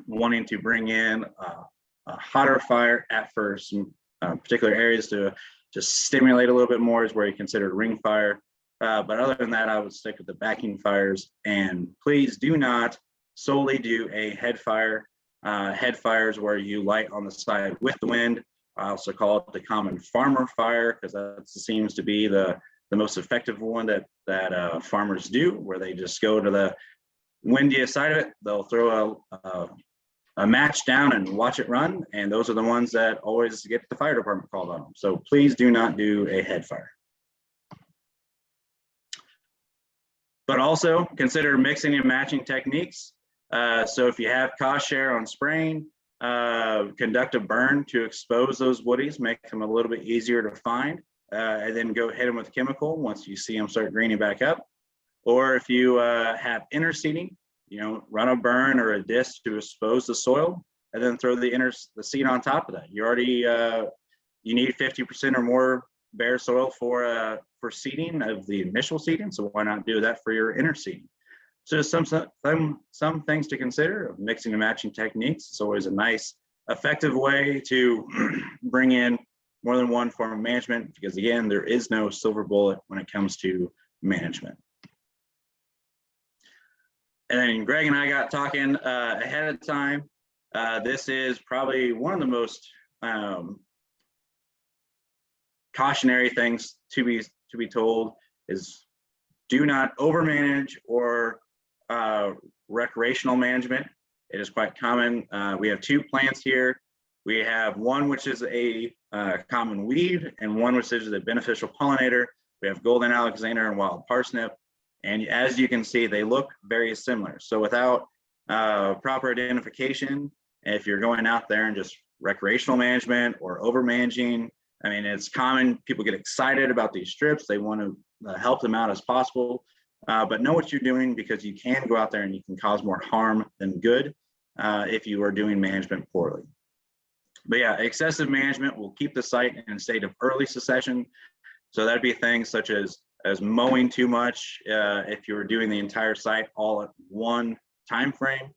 wanting to bring in a hotter fire at first. Particular areas to just stimulate a little bit more is where you consider ring fire. But other than that, I would stick with the backing fires. And please do not solely do a head fire. Head fires where you light on the side with the wind. I also call it the common farmer fire because that seems to be the most effective one that farmers do, where they just go to the windiest side of it. They'll throw a match down and watch it run. And those are the ones that always get the fire department called on them. So please do not do a head fire. But also consider mixing and matching techniques. So if you have cost share on spraying, conduct a burn to expose those woodies, make them a little bit easier to find, and then go hit them with chemical once you see them start greening back up. Or if you have interseeding, run a burn or a disc to expose the soil, and then throw the seed on top of that. You already you need 50% or more bare soil for seeding of the initial seeding, so why not do that for your interseeding? So some things to consider of mixing and matching techniques. It's always a nice, effective way to bring in more than one form of management, because again, there is no silver bullet when it comes to management. And then Greg and I got talking ahead of time. This is probably one of the most cautionary things to to be told is do not overmanage or recreational management. It is quite common. We have two plants here. We have one which is a common weed and one which is a beneficial pollinator. We have golden alexander and wild parsnip. And as you can see, they look very similar. So without proper identification, if you're going out there and just recreational management or over managing, I mean, it's common. People get excited about these strips. They want to help them out as possible, but know what you're doing, because you can go out there and you can cause more harm than good if you are doing management poorly. But yeah, excessive management will keep the site in a state of early secession. So that'd be things such as mowing too much if you're doing the entire site all at one time frame,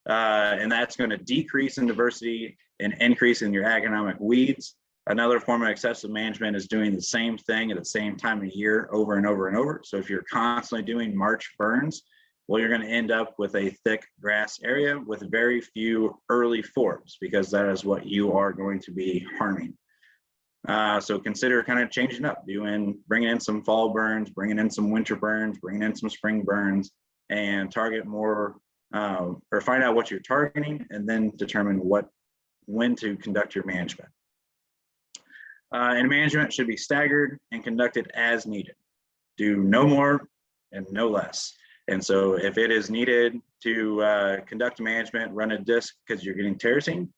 and that's going to decrease in diversity and increase in your agronomic weeds. Another form of excessive management is doing the same thing at the same time of year over and over and over. So if you're constantly doing March burns, well, you're going to end up with a thick grass area with very few early forbs, because that is what you are going to be harming. So consider kind of changing up, bringing in some fall burns, bringing in some winter burns, bringing in some spring burns, and target more, or find out what you're targeting, and then determine when to conduct your management. And management should be staggered and conducted as needed. Do no more and no less. And so if it is needed to conduct management, run a disc because you're getting terracing,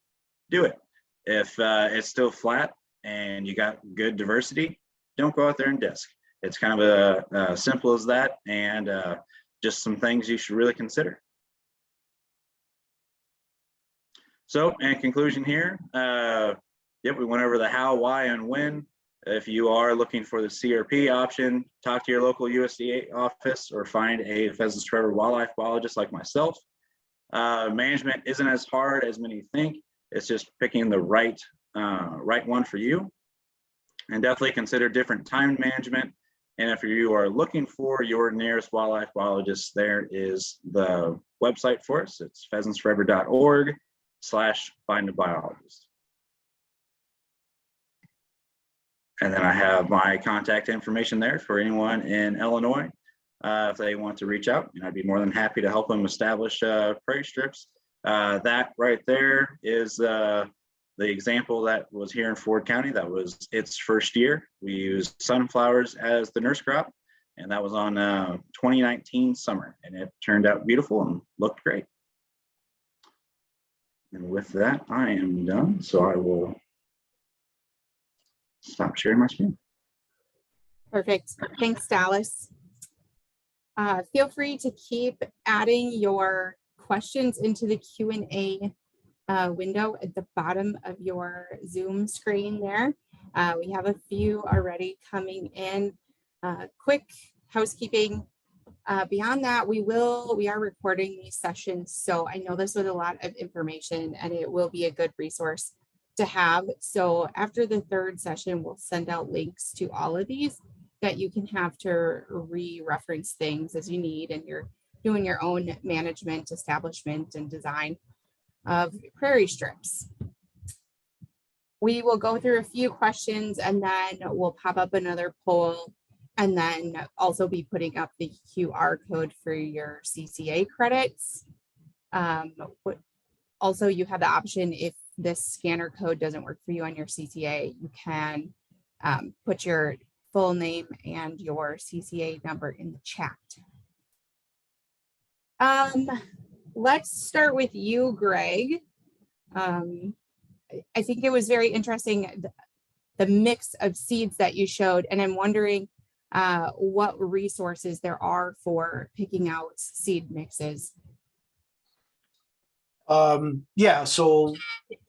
do it. If it's still flat and you got good diversity, don't go out there and disc. It's kind of simple as that, and just some things you should really consider. So in conclusion here, yep, we went over the how, why, and when. If you are looking for the CRP option, talk to your local USDA office or find a Pheasants Forever wildlife biologist like myself. Management isn't as hard as many think. It's just picking the right one for you. And definitely consider different time management. And if you are looking for your nearest wildlife biologist, there is the website for us. It's pheasantsforever.org/find-a-biologist. And then I have my contact information there for anyone in Illinois if they want to reach out, and I'd be more than happy to help them establish prairie strips. That right there is the example that was here in Ford County. That was its first year. We used sunflowers as the nurse crop, and that was on 2019 summer, and it turned out beautiful and looked great. And with that, I am done. So I will stop sharing my screen. Perfect. Thanks, Dallas. Feel free to keep adding your questions into the Q&A window at the bottom of your Zoom screen there. We have a few already coming in. Quick housekeeping. Beyond that, we are recording these sessions. So I know this was a lot of information, and it will be a good resource to have. So after the third session, we'll send out links to all of these that you can have to re-reference things as you need, and you're doing your own management, establishment, and design of prairie strips. We will go through a few questions, and then we'll pop up another poll, and then also be putting up the QR code for your CCA credits. Also, you have the option, if this scanner code doesn't work for you on your CCA, you can put your full name and your CCA number in the chat. Let's start with you, Greg. I think it was very interesting, the mix of seeds that you showed, and I'm wondering what resources there are for picking out seed mixes. Yeah, so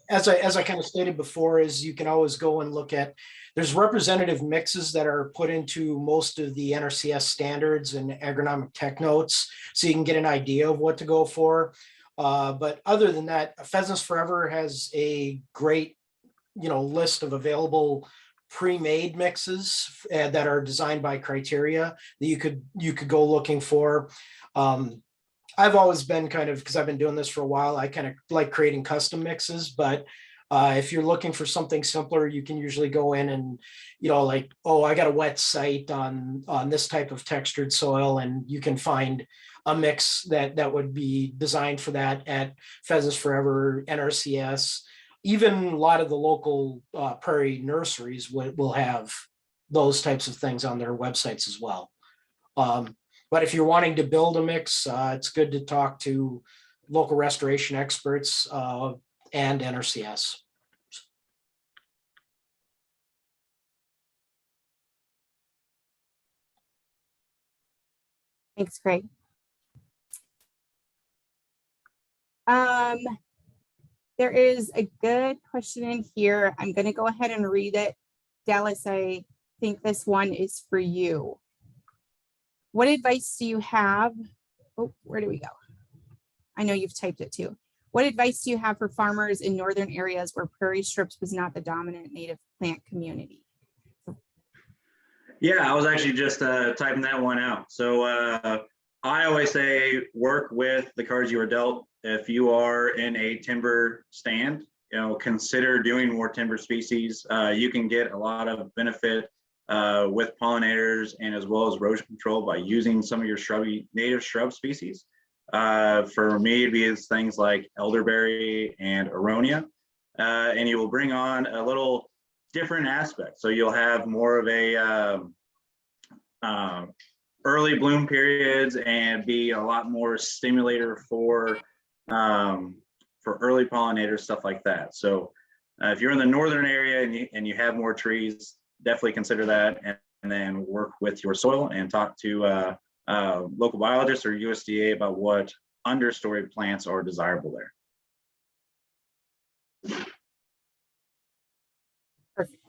as I kind of stated before, is you can always go and look at, there's representative mixes that are put into most of the NRCS standards and agronomic tech notes, so you can get an idea of what to go for. But other than that, Pheasants Forever has a great, list of available pre-made mixes that are designed by criteria that you could go looking for. I've always been because I've been doing this for a while, I kind of like creating custom mixes, but If you're looking for something simpler, you can usually go in and, like, oh, I got a wet site on this type of textured soil, and you can find a mix that would be designed for that at Pheasants Forever, NRCS. Even a lot of the local prairie nurseries will have those types of things on their websites as well. But if you're wanting to build a mix, it's good to talk to local restoration experts and NRCS. Thanks, Craig. There is a good question in here. I'm going to go ahead and read it. Dallas, I think this one is for you. What advice do you have? Oh, where do we go? I know you've typed it too. What advice do you have for farmers in northern areas where prairie strips was not the dominant native plant community? Yeah, I was actually just typing that one out. So I always say work with the cards you are dealt. If you are in a timber stand, consider doing more timber species. You can get a lot of benefit with pollinators and as well as erosion control by using some of your native shrub species. For me, it'd be things like elderberry and aronia, and you will bring on a little different aspect. So you'll have more of a early bloom periods and be a lot more stimulator for early pollinators, stuff like that. So if you're in the northern area and you have more trees, definitely consider that, and then work with your soil and talk to local biologists or USDA about what understory plants are desirable there. Perfect.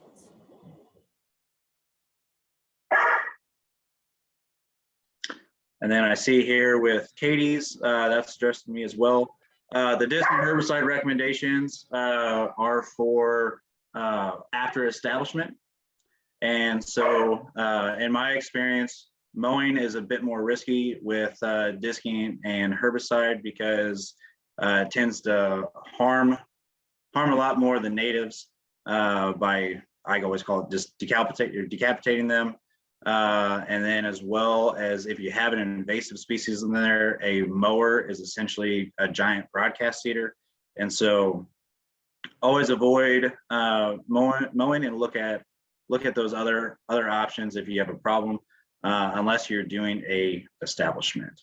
And then I see here with Katie's, that's addressed to me as well. The disc and herbicide recommendations are for after establishment. And so in my experience, mowing is a bit more risky with disking and herbicide because it tends to harm a lot more than natives by, I always call it just decapitating them. And then as well as if you have an invasive species in there, a mower is essentially a giant broadcast seeder. And so always avoid mowing and look at those other options if you have a problem, unless you're doing a establishment.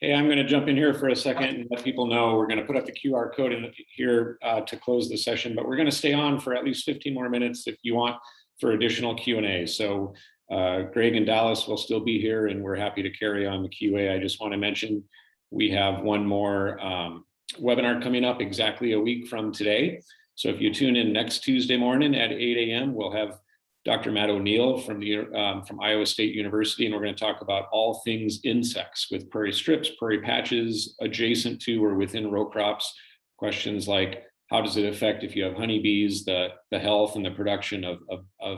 Hey, I'm going to jump in here for a second and let people know we're going to put up the QR code in here to close the session, but we're going to stay on for at least 15 more minutes if you want for additional Q&A. So Greg and Dallas will still be here and we're happy to carry on the QA. I just want to mention we have one more webinar coming up exactly a week from today. So if you tune in next Tuesday morning at 8 a.m., we'll have Dr. Matt O'Neill from Iowa State University, and we're going to talk about all things insects with prairie strips, prairie patches, adjacent to or within row crops. Questions like, how does it affect if you have honeybees, the health and the production of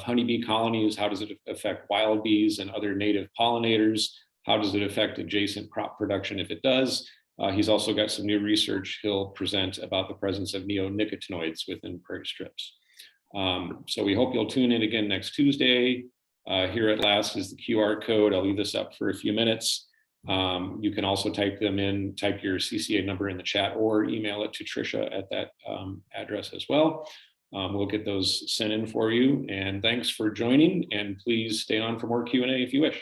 honeybee colonies? How does it affect wild bees and other native pollinators? How does it affect adjacent crop production if it does? He's also got some new research he'll present about the presence of neonicotinoids within prairie strips. So we hope you'll tune in again next Tuesday. Here at last is the QR code. I'll leave this up for a few minutes. You can also type your CCA number in the chat or email it to Tricia at that address as well. We'll get those sent in for you. And thanks for joining. And please stay on for more Q&A if you wish.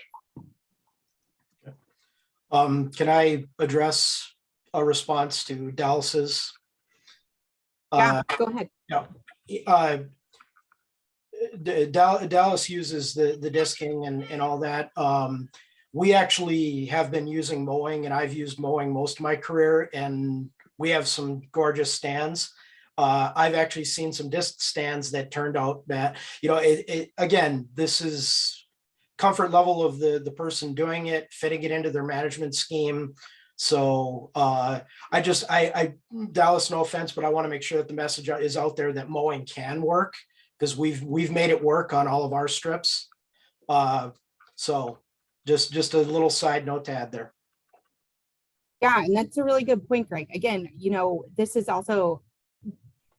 Can I address a response to Dallas's? Yeah, go ahead. Yeah. Dallas uses the disking and all that. We actually have been using mowing, and I've used mowing most of my career, and we have some gorgeous stands. I've actually seen some disc stands that turned out that, again, this is comfort level of the person doing it, fitting it into their management scheme. So Dallas, no offense, but I want to make sure that the message is out there that mowing can work, because we've made it work on all of our strips. So just a little side note to add there. Yeah, and that's a really good point, Greg. Again, this is also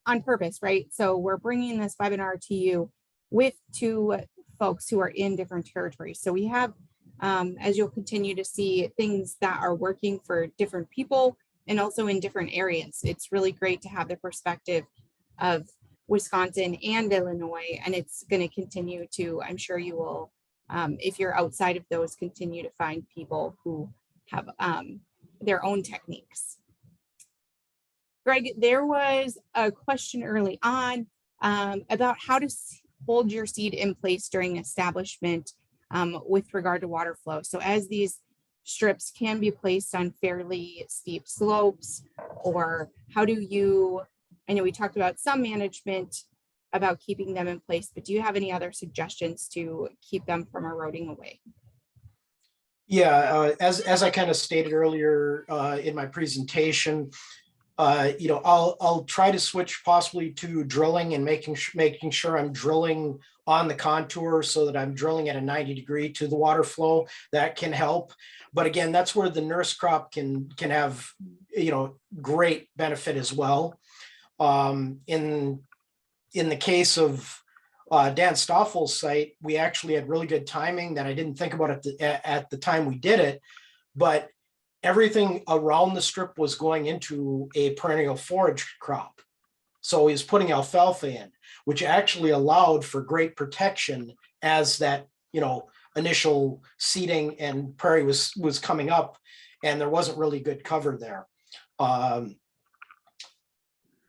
on purpose, right? So we're bringing this webinar to you with two folks who are in different territories. So we have, as you'll continue to see, things that are working for different people and also in different areas. It's really great to have the perspective of Wisconsin and Illinois, and it's going to continue to, I'm sure you will, if you're outside of those, continue to find people who have their own techniques. Greg, there was a question early on about how to hold your seed in place during establishment with regard to water flow. So as these strips can be placed on fairly steep slopes, or how do you, I know we talked about some management about keeping them in place, but do you have any other suggestions to keep them from eroding away? Yeah, as I kind of stated earlier in my presentation, I'll try to switch possibly to drilling and making sure I'm drilling on the contour so that I'm drilling at a 90-degree to the water flow. That can help. But again, that's where the nurse crop can have, great benefit as well. In the case of Dan Stoffel's site, we actually had really good timing that I didn't think about at the time we did it, but everything around the strip was going into a perennial forage crop. So he was putting alfalfa in, which actually allowed for great protection as that, initial seeding and prairie was coming up, and there wasn't really good cover there.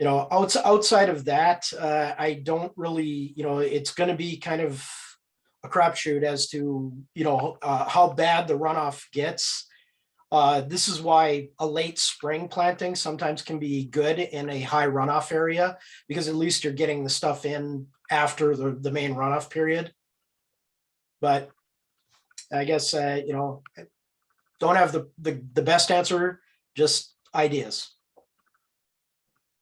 Outside of that, I don't really, it's going to be kind of a crapshoot as to, how bad the runoff gets. This is why a late spring planting sometimes can be good in a high runoff area, because at least you're getting the stuff in after the main runoff period. But I guess, don't have the best answer, just ideas.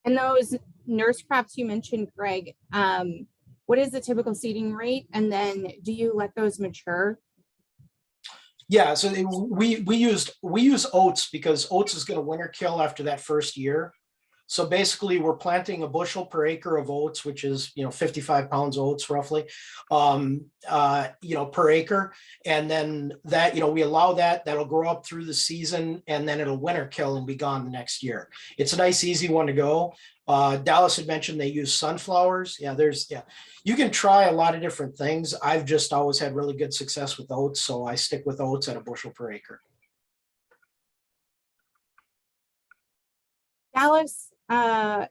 And those nurse crops you mentioned, Greg, what is the typical seeding rate? And then do you let those mature? Yeah, so we use oats because oats is going to winter kill after that first year. So basically, we're planting a bushel per acre of oats, which is 55 pounds oats roughly, per acre, and then that we allow that'll grow up through the season, and then it'll winter kill and be gone the next year. It's a nice easy one to go. Dallas had mentioned they use sunflowers. You can try a lot of different things. I've just always had really good success with oats, so I stick with oats at a bushel per acre. Dallas,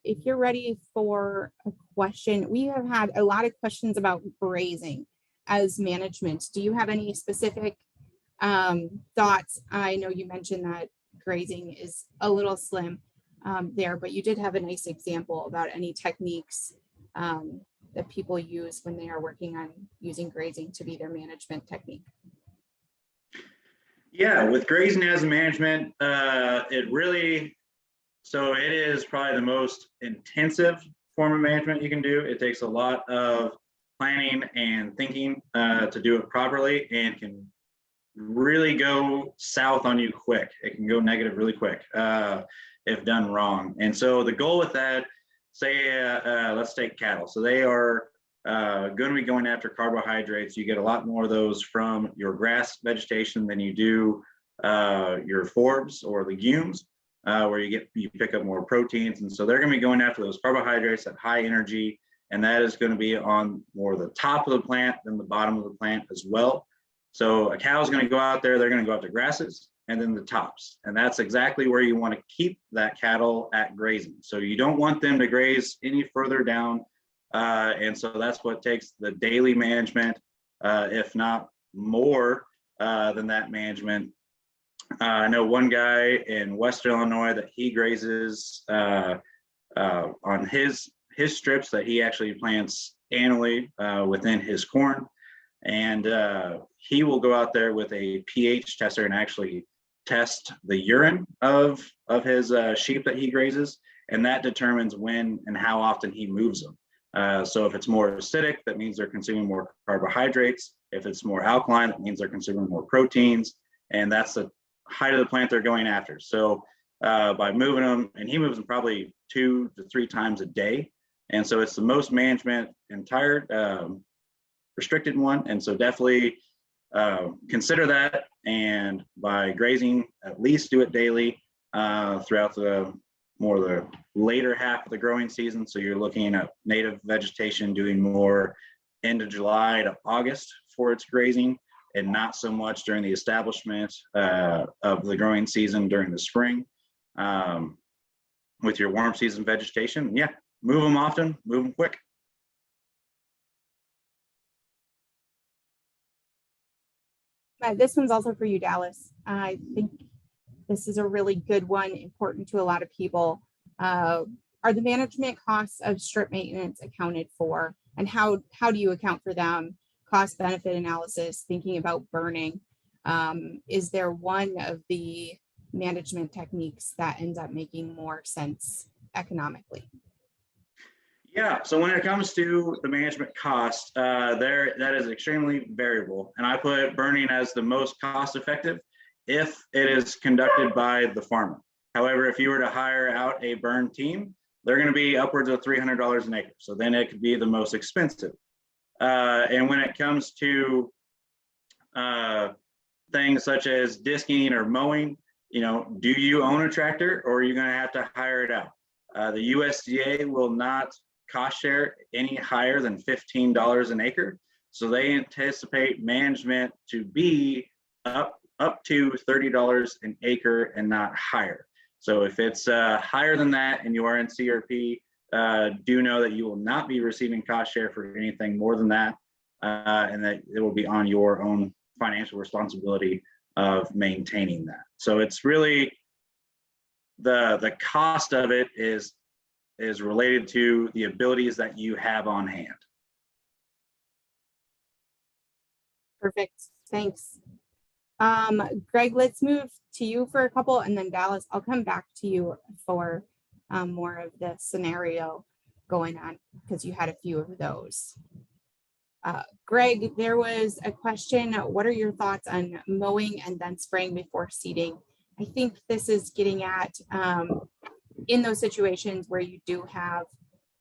if you're ready for a question, we have had a lot of questions about grazing as management. Do you have any specific thoughts? I know you mentioned that grazing is a little slim there, but you did have a nice example about any techniques that people use when they are working on using grazing to be their management technique. Yeah, with grazing as a management, so it is probably the most intensive form of management you can do. It takes a lot of planning and thinking to do it properly, and can really go south on you quick. It can go negative really quick if done wrong. And so the goal with that, say, let's take cattle. So they are going to be going after carbohydrates. You get a lot more of those from your grass vegetation than you do your forbs or legumes. Where you pick up more proteins, and so they're going to be going after those carbohydrates at high energy, and that is going to be on more the top of the plant than the bottom of the plant as well. So a cow is going to go out there; they're going to go after grasses and then the tops, and that's exactly where you want to keep that cattle at grazing. So you don't want them to graze any further down, and so that's what takes the daily management, if not more than that management. I know one guy in Western Illinois that he grazes on his strips that he actually plants annually within his corn, and he will go out there with a pH tester and actually test the urine of his sheep that he grazes, and that determines when and how often he moves them. So if it's more acidic, that means they're consuming more carbohydrates. If it's more alkaline, that means they're consuming more proteins, and that's height of the plant they're going after. So by moving them, and he moves them probably 2 to 3 times a day. And so it's the most management entire restricted one. And so definitely consider that. And by grazing, at least do it daily throughout the later half of the growing season. So you're looking at native vegetation doing more end of July to August for its grazing, and not so much during the establishment of the growing season during the spring with your warm season vegetation. Yeah, move them often, move them quick. This one's also for you, Dallas. I think this is a really good one, important to a lot of people. Are the management costs of strip maintenance accounted for, and how do you account for them? Cost benefit analysis, thinking about burning. Is there one of the management techniques that ends up making more sense economically? Yeah, so when it comes to the management cost, that is extremely variable. And I put burning as the most cost effective if it is conducted by the farmer. However, if you were to hire out a burn team, they're going to be upwards of $300 an acre. So then it could be the most expensive. And when it comes to things such as disking or mowing, do you own a tractor, or are you going to have to hire it out? The USDA will not cost share any higher than $15 an acre. So they anticipate management to be up to $30 an acre and not higher. So if it's higher than that and you are in CRP, do know that you will not be receiving cost share for anything more than that, and that it will be on your own financial responsibility of maintaining that. So it's really the cost of it is related to the abilities that you have on hand. Perfect, thanks. Greg, let's move to you for a couple, and then Dallas, I'll come back to you for more of the scenario going on, because you had a few of those. Greg, there was a question. What are your thoughts on mowing and then spraying before seeding? I think this is getting at in those situations where you do have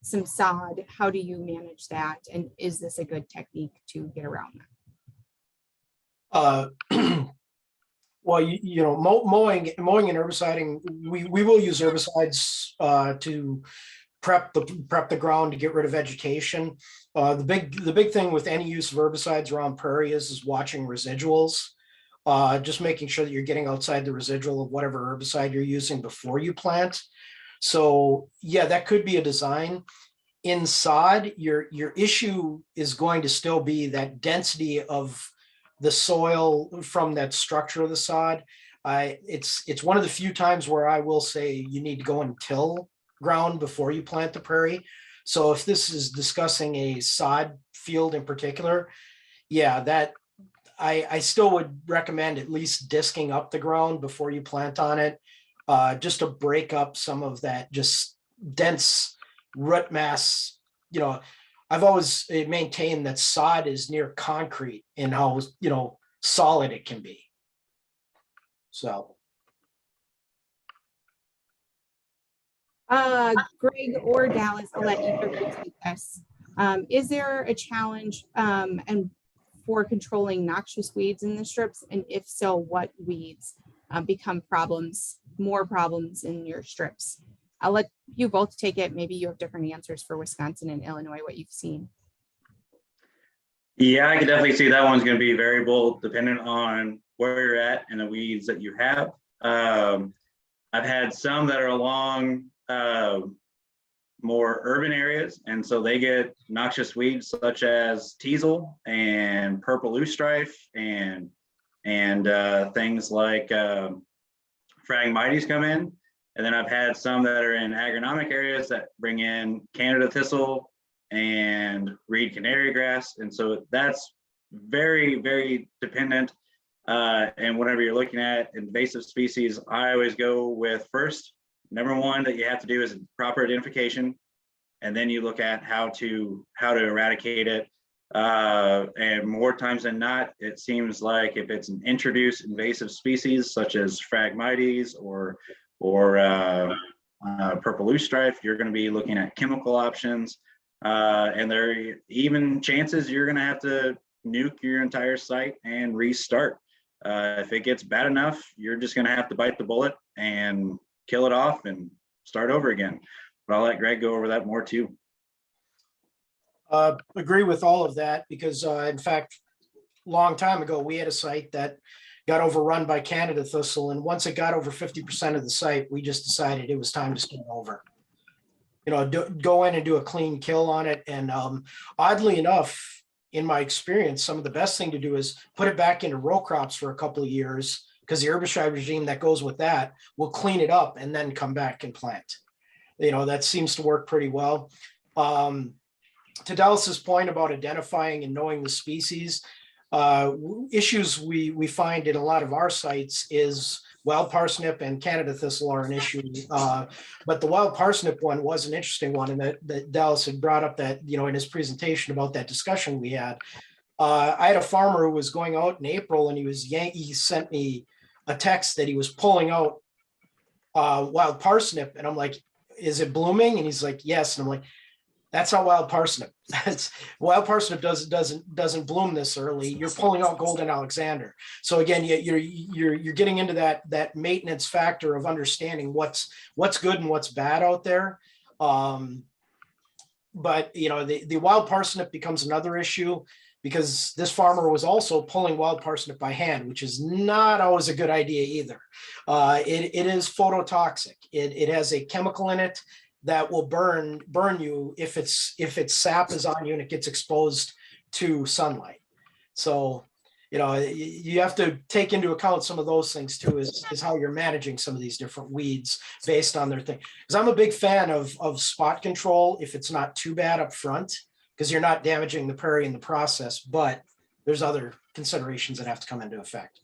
some sod, how do you manage that? And is this a good technique to get around that? Well, mowing and herbiciding, we will use herbicides to prep the ground to get rid of vegetation. The big thing with any use of herbicides around prairie is watching residuals. Just making sure that you're getting outside the residual of whatever herbicide you're using before you plant. So yeah, that could be a design. In sod, your issue is going to still be that density of the soil from that structure of the sod. It's one of the few times where I will say you need to go and till ground before you plant the prairie. So if this is discussing a sod field in particular, yeah, that I still would recommend at least disking up the ground before you plant on it, just to break up some of that just dense root mass. I've always maintained that sod is near concrete in how solid it can be. So Greg or Dallas, I'll let either of you take this. Is there a challenge and for controlling noxious weeds in the strips? And if so, what weeds become more problems in your strips? I'll let you both take it. Maybe you have different answers for Wisconsin and Illinois, what you've seen. Yeah, I can definitely see that one's going to be variable depending on where you're at and the weeds that you have. I've had some that are along more urban areas, and so they get noxious weeds such as teasel and purple loosestrife and things like Phragmites come in. And then I've had some that are in agronomic areas that bring in Canada thistle and reed canary grass. And so that's very, very dependent. And whenever you're looking at invasive species, I always go with first, number one that you have to do is proper identification. And then you look at how to eradicate it. And more times than not, it seems like if it's an introduced invasive species such as Phragmites or purple loosestrife, you're going to be looking at chemical options. And there are even chances you're going to have to nuke your entire site and restart. If it gets bad enough, you're just going to have to bite the bullet and kill it off and start over again. But I'll let Greg go over that more too. Agree with all of that because in fact, long time ago, we had a site that got overrun by Canada thistle. And once it got over 50% of the site, we just decided it was time to start over. You know, go in and do a clean kill on it. And oddly enough, in my experience, some of the best thing to do is put it back into row crops for a couple of years because the herbicide regime that goes with that will clean it up and then come back and plant. You know, that seems to work pretty well. To Dallas's point about identifying and knowing the species, issues we find in a lot of our sites is wild parsnip and Canada thistle are an issue. But the wild parsnip one was an interesting one, and that Dallas had brought up that, you know, in his presentation about that discussion we had. I had a farmer who was going out in April and he sent me a text that he was pulling out wild parsnip, and I'm like, is it blooming? And he's like, yes. And I'm like, that's not wild parsnip. That's wild parsnip doesn't bloom this early. You're pulling out golden Alexander. So again, you're getting into that maintenance factor of understanding what's good and what's bad out there. But you know, the wild parsnip becomes another issue because this farmer was also pulling wild parsnip by hand, which is not always a good idea either. It is phototoxic. It has a chemical in it that will burn you if its sap is on you and it gets exposed to sunlight. So, you know, you have to take into account some of those things too, is how you're managing some of these different weeds based on their thing. Because I'm a big fan of spot control if it's not too bad up front, because you're not damaging the prairie in the process, but there's other considerations that have to come into effect.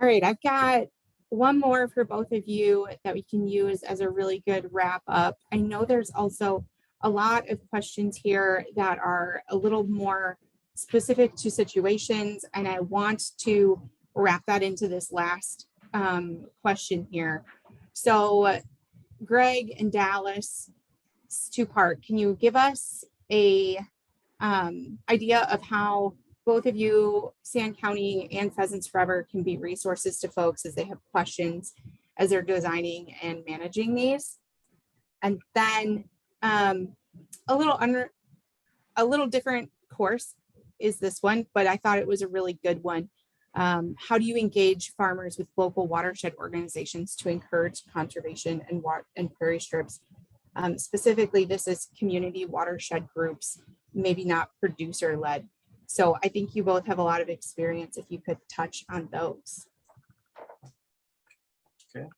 All right, I've got one more for both of you that we can use as a really good wrap up. I know there's also a lot of questions here that are a little more specific to situations, and I want to wrap that into this last question here. So Greg and Dallas, two-part, can you give us a idea of how both of you, Sand County and Pheasants Forever, can be resources to folks as they have questions as they're designing and managing these? And then a little different course is this one, but I thought it was a really good one. How do you engage farmers with local watershed organizations to encourage conservation and prairie strips? Specifically, this is community watershed groups, maybe not producer-led. So I think you both have a lot of experience if you could touch on those. Okay.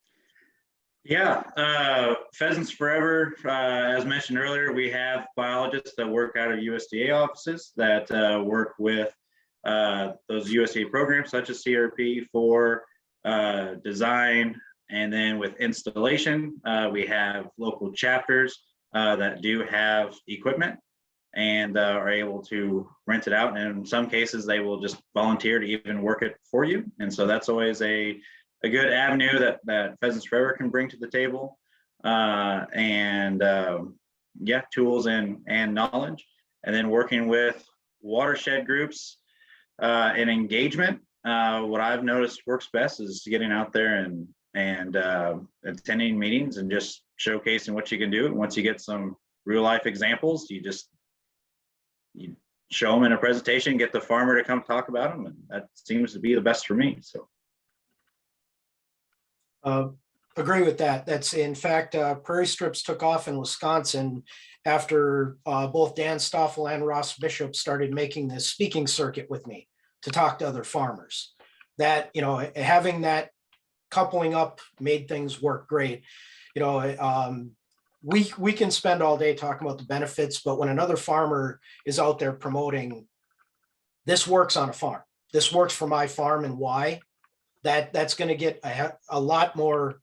Yeah, Pheasants Forever, as mentioned earlier, we have biologists that work out of USDA offices that work with those USDA programs such as CRP for design, and then with installation, we have local chapters that do have equipment and are able to rent it out. And in some cases, they will just volunteer to even work it for you. And so that's always a good avenue that Pheasants Forever can bring to the table. Yeah, tools and knowledge. And then working with watershed groups and engagement. What I've noticed works best is getting out there and attending meetings and just showcasing what you can do. And once you get some real life examples, you show them in a presentation, get the farmer to come talk about them, and that seems to be the best for me. So agree with that. That's in fact, Prairie Strips took off in Wisconsin after both Dan Stoffel and Ross Bishop started making this speaking circuit with me to talk to other farmers. That, you know, having that coupling up made things work great. You know, we can spend all day talking about the benefits, but when another farmer is out there promoting, this works on a farm, this works for my farm and why, that's going to get a lot more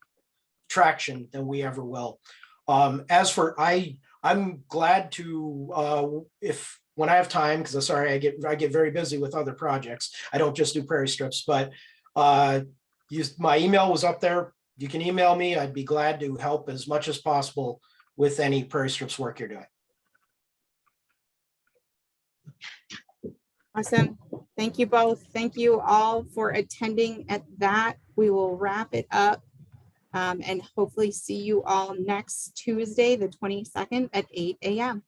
traction than we ever will. As for, I I'm glad to, if, when I have time, because I'm sorry, I get very busy with other projects. I don't just do Prairie Strips, but my email was up there. You can email me. I'd be glad to help as much as possible with any Prairie Strips work you're doing. Awesome. Thank you both. Thank you all for attending at that. We will wrap it up and hopefully see you all next Tuesday, the 22nd at 8 a.m.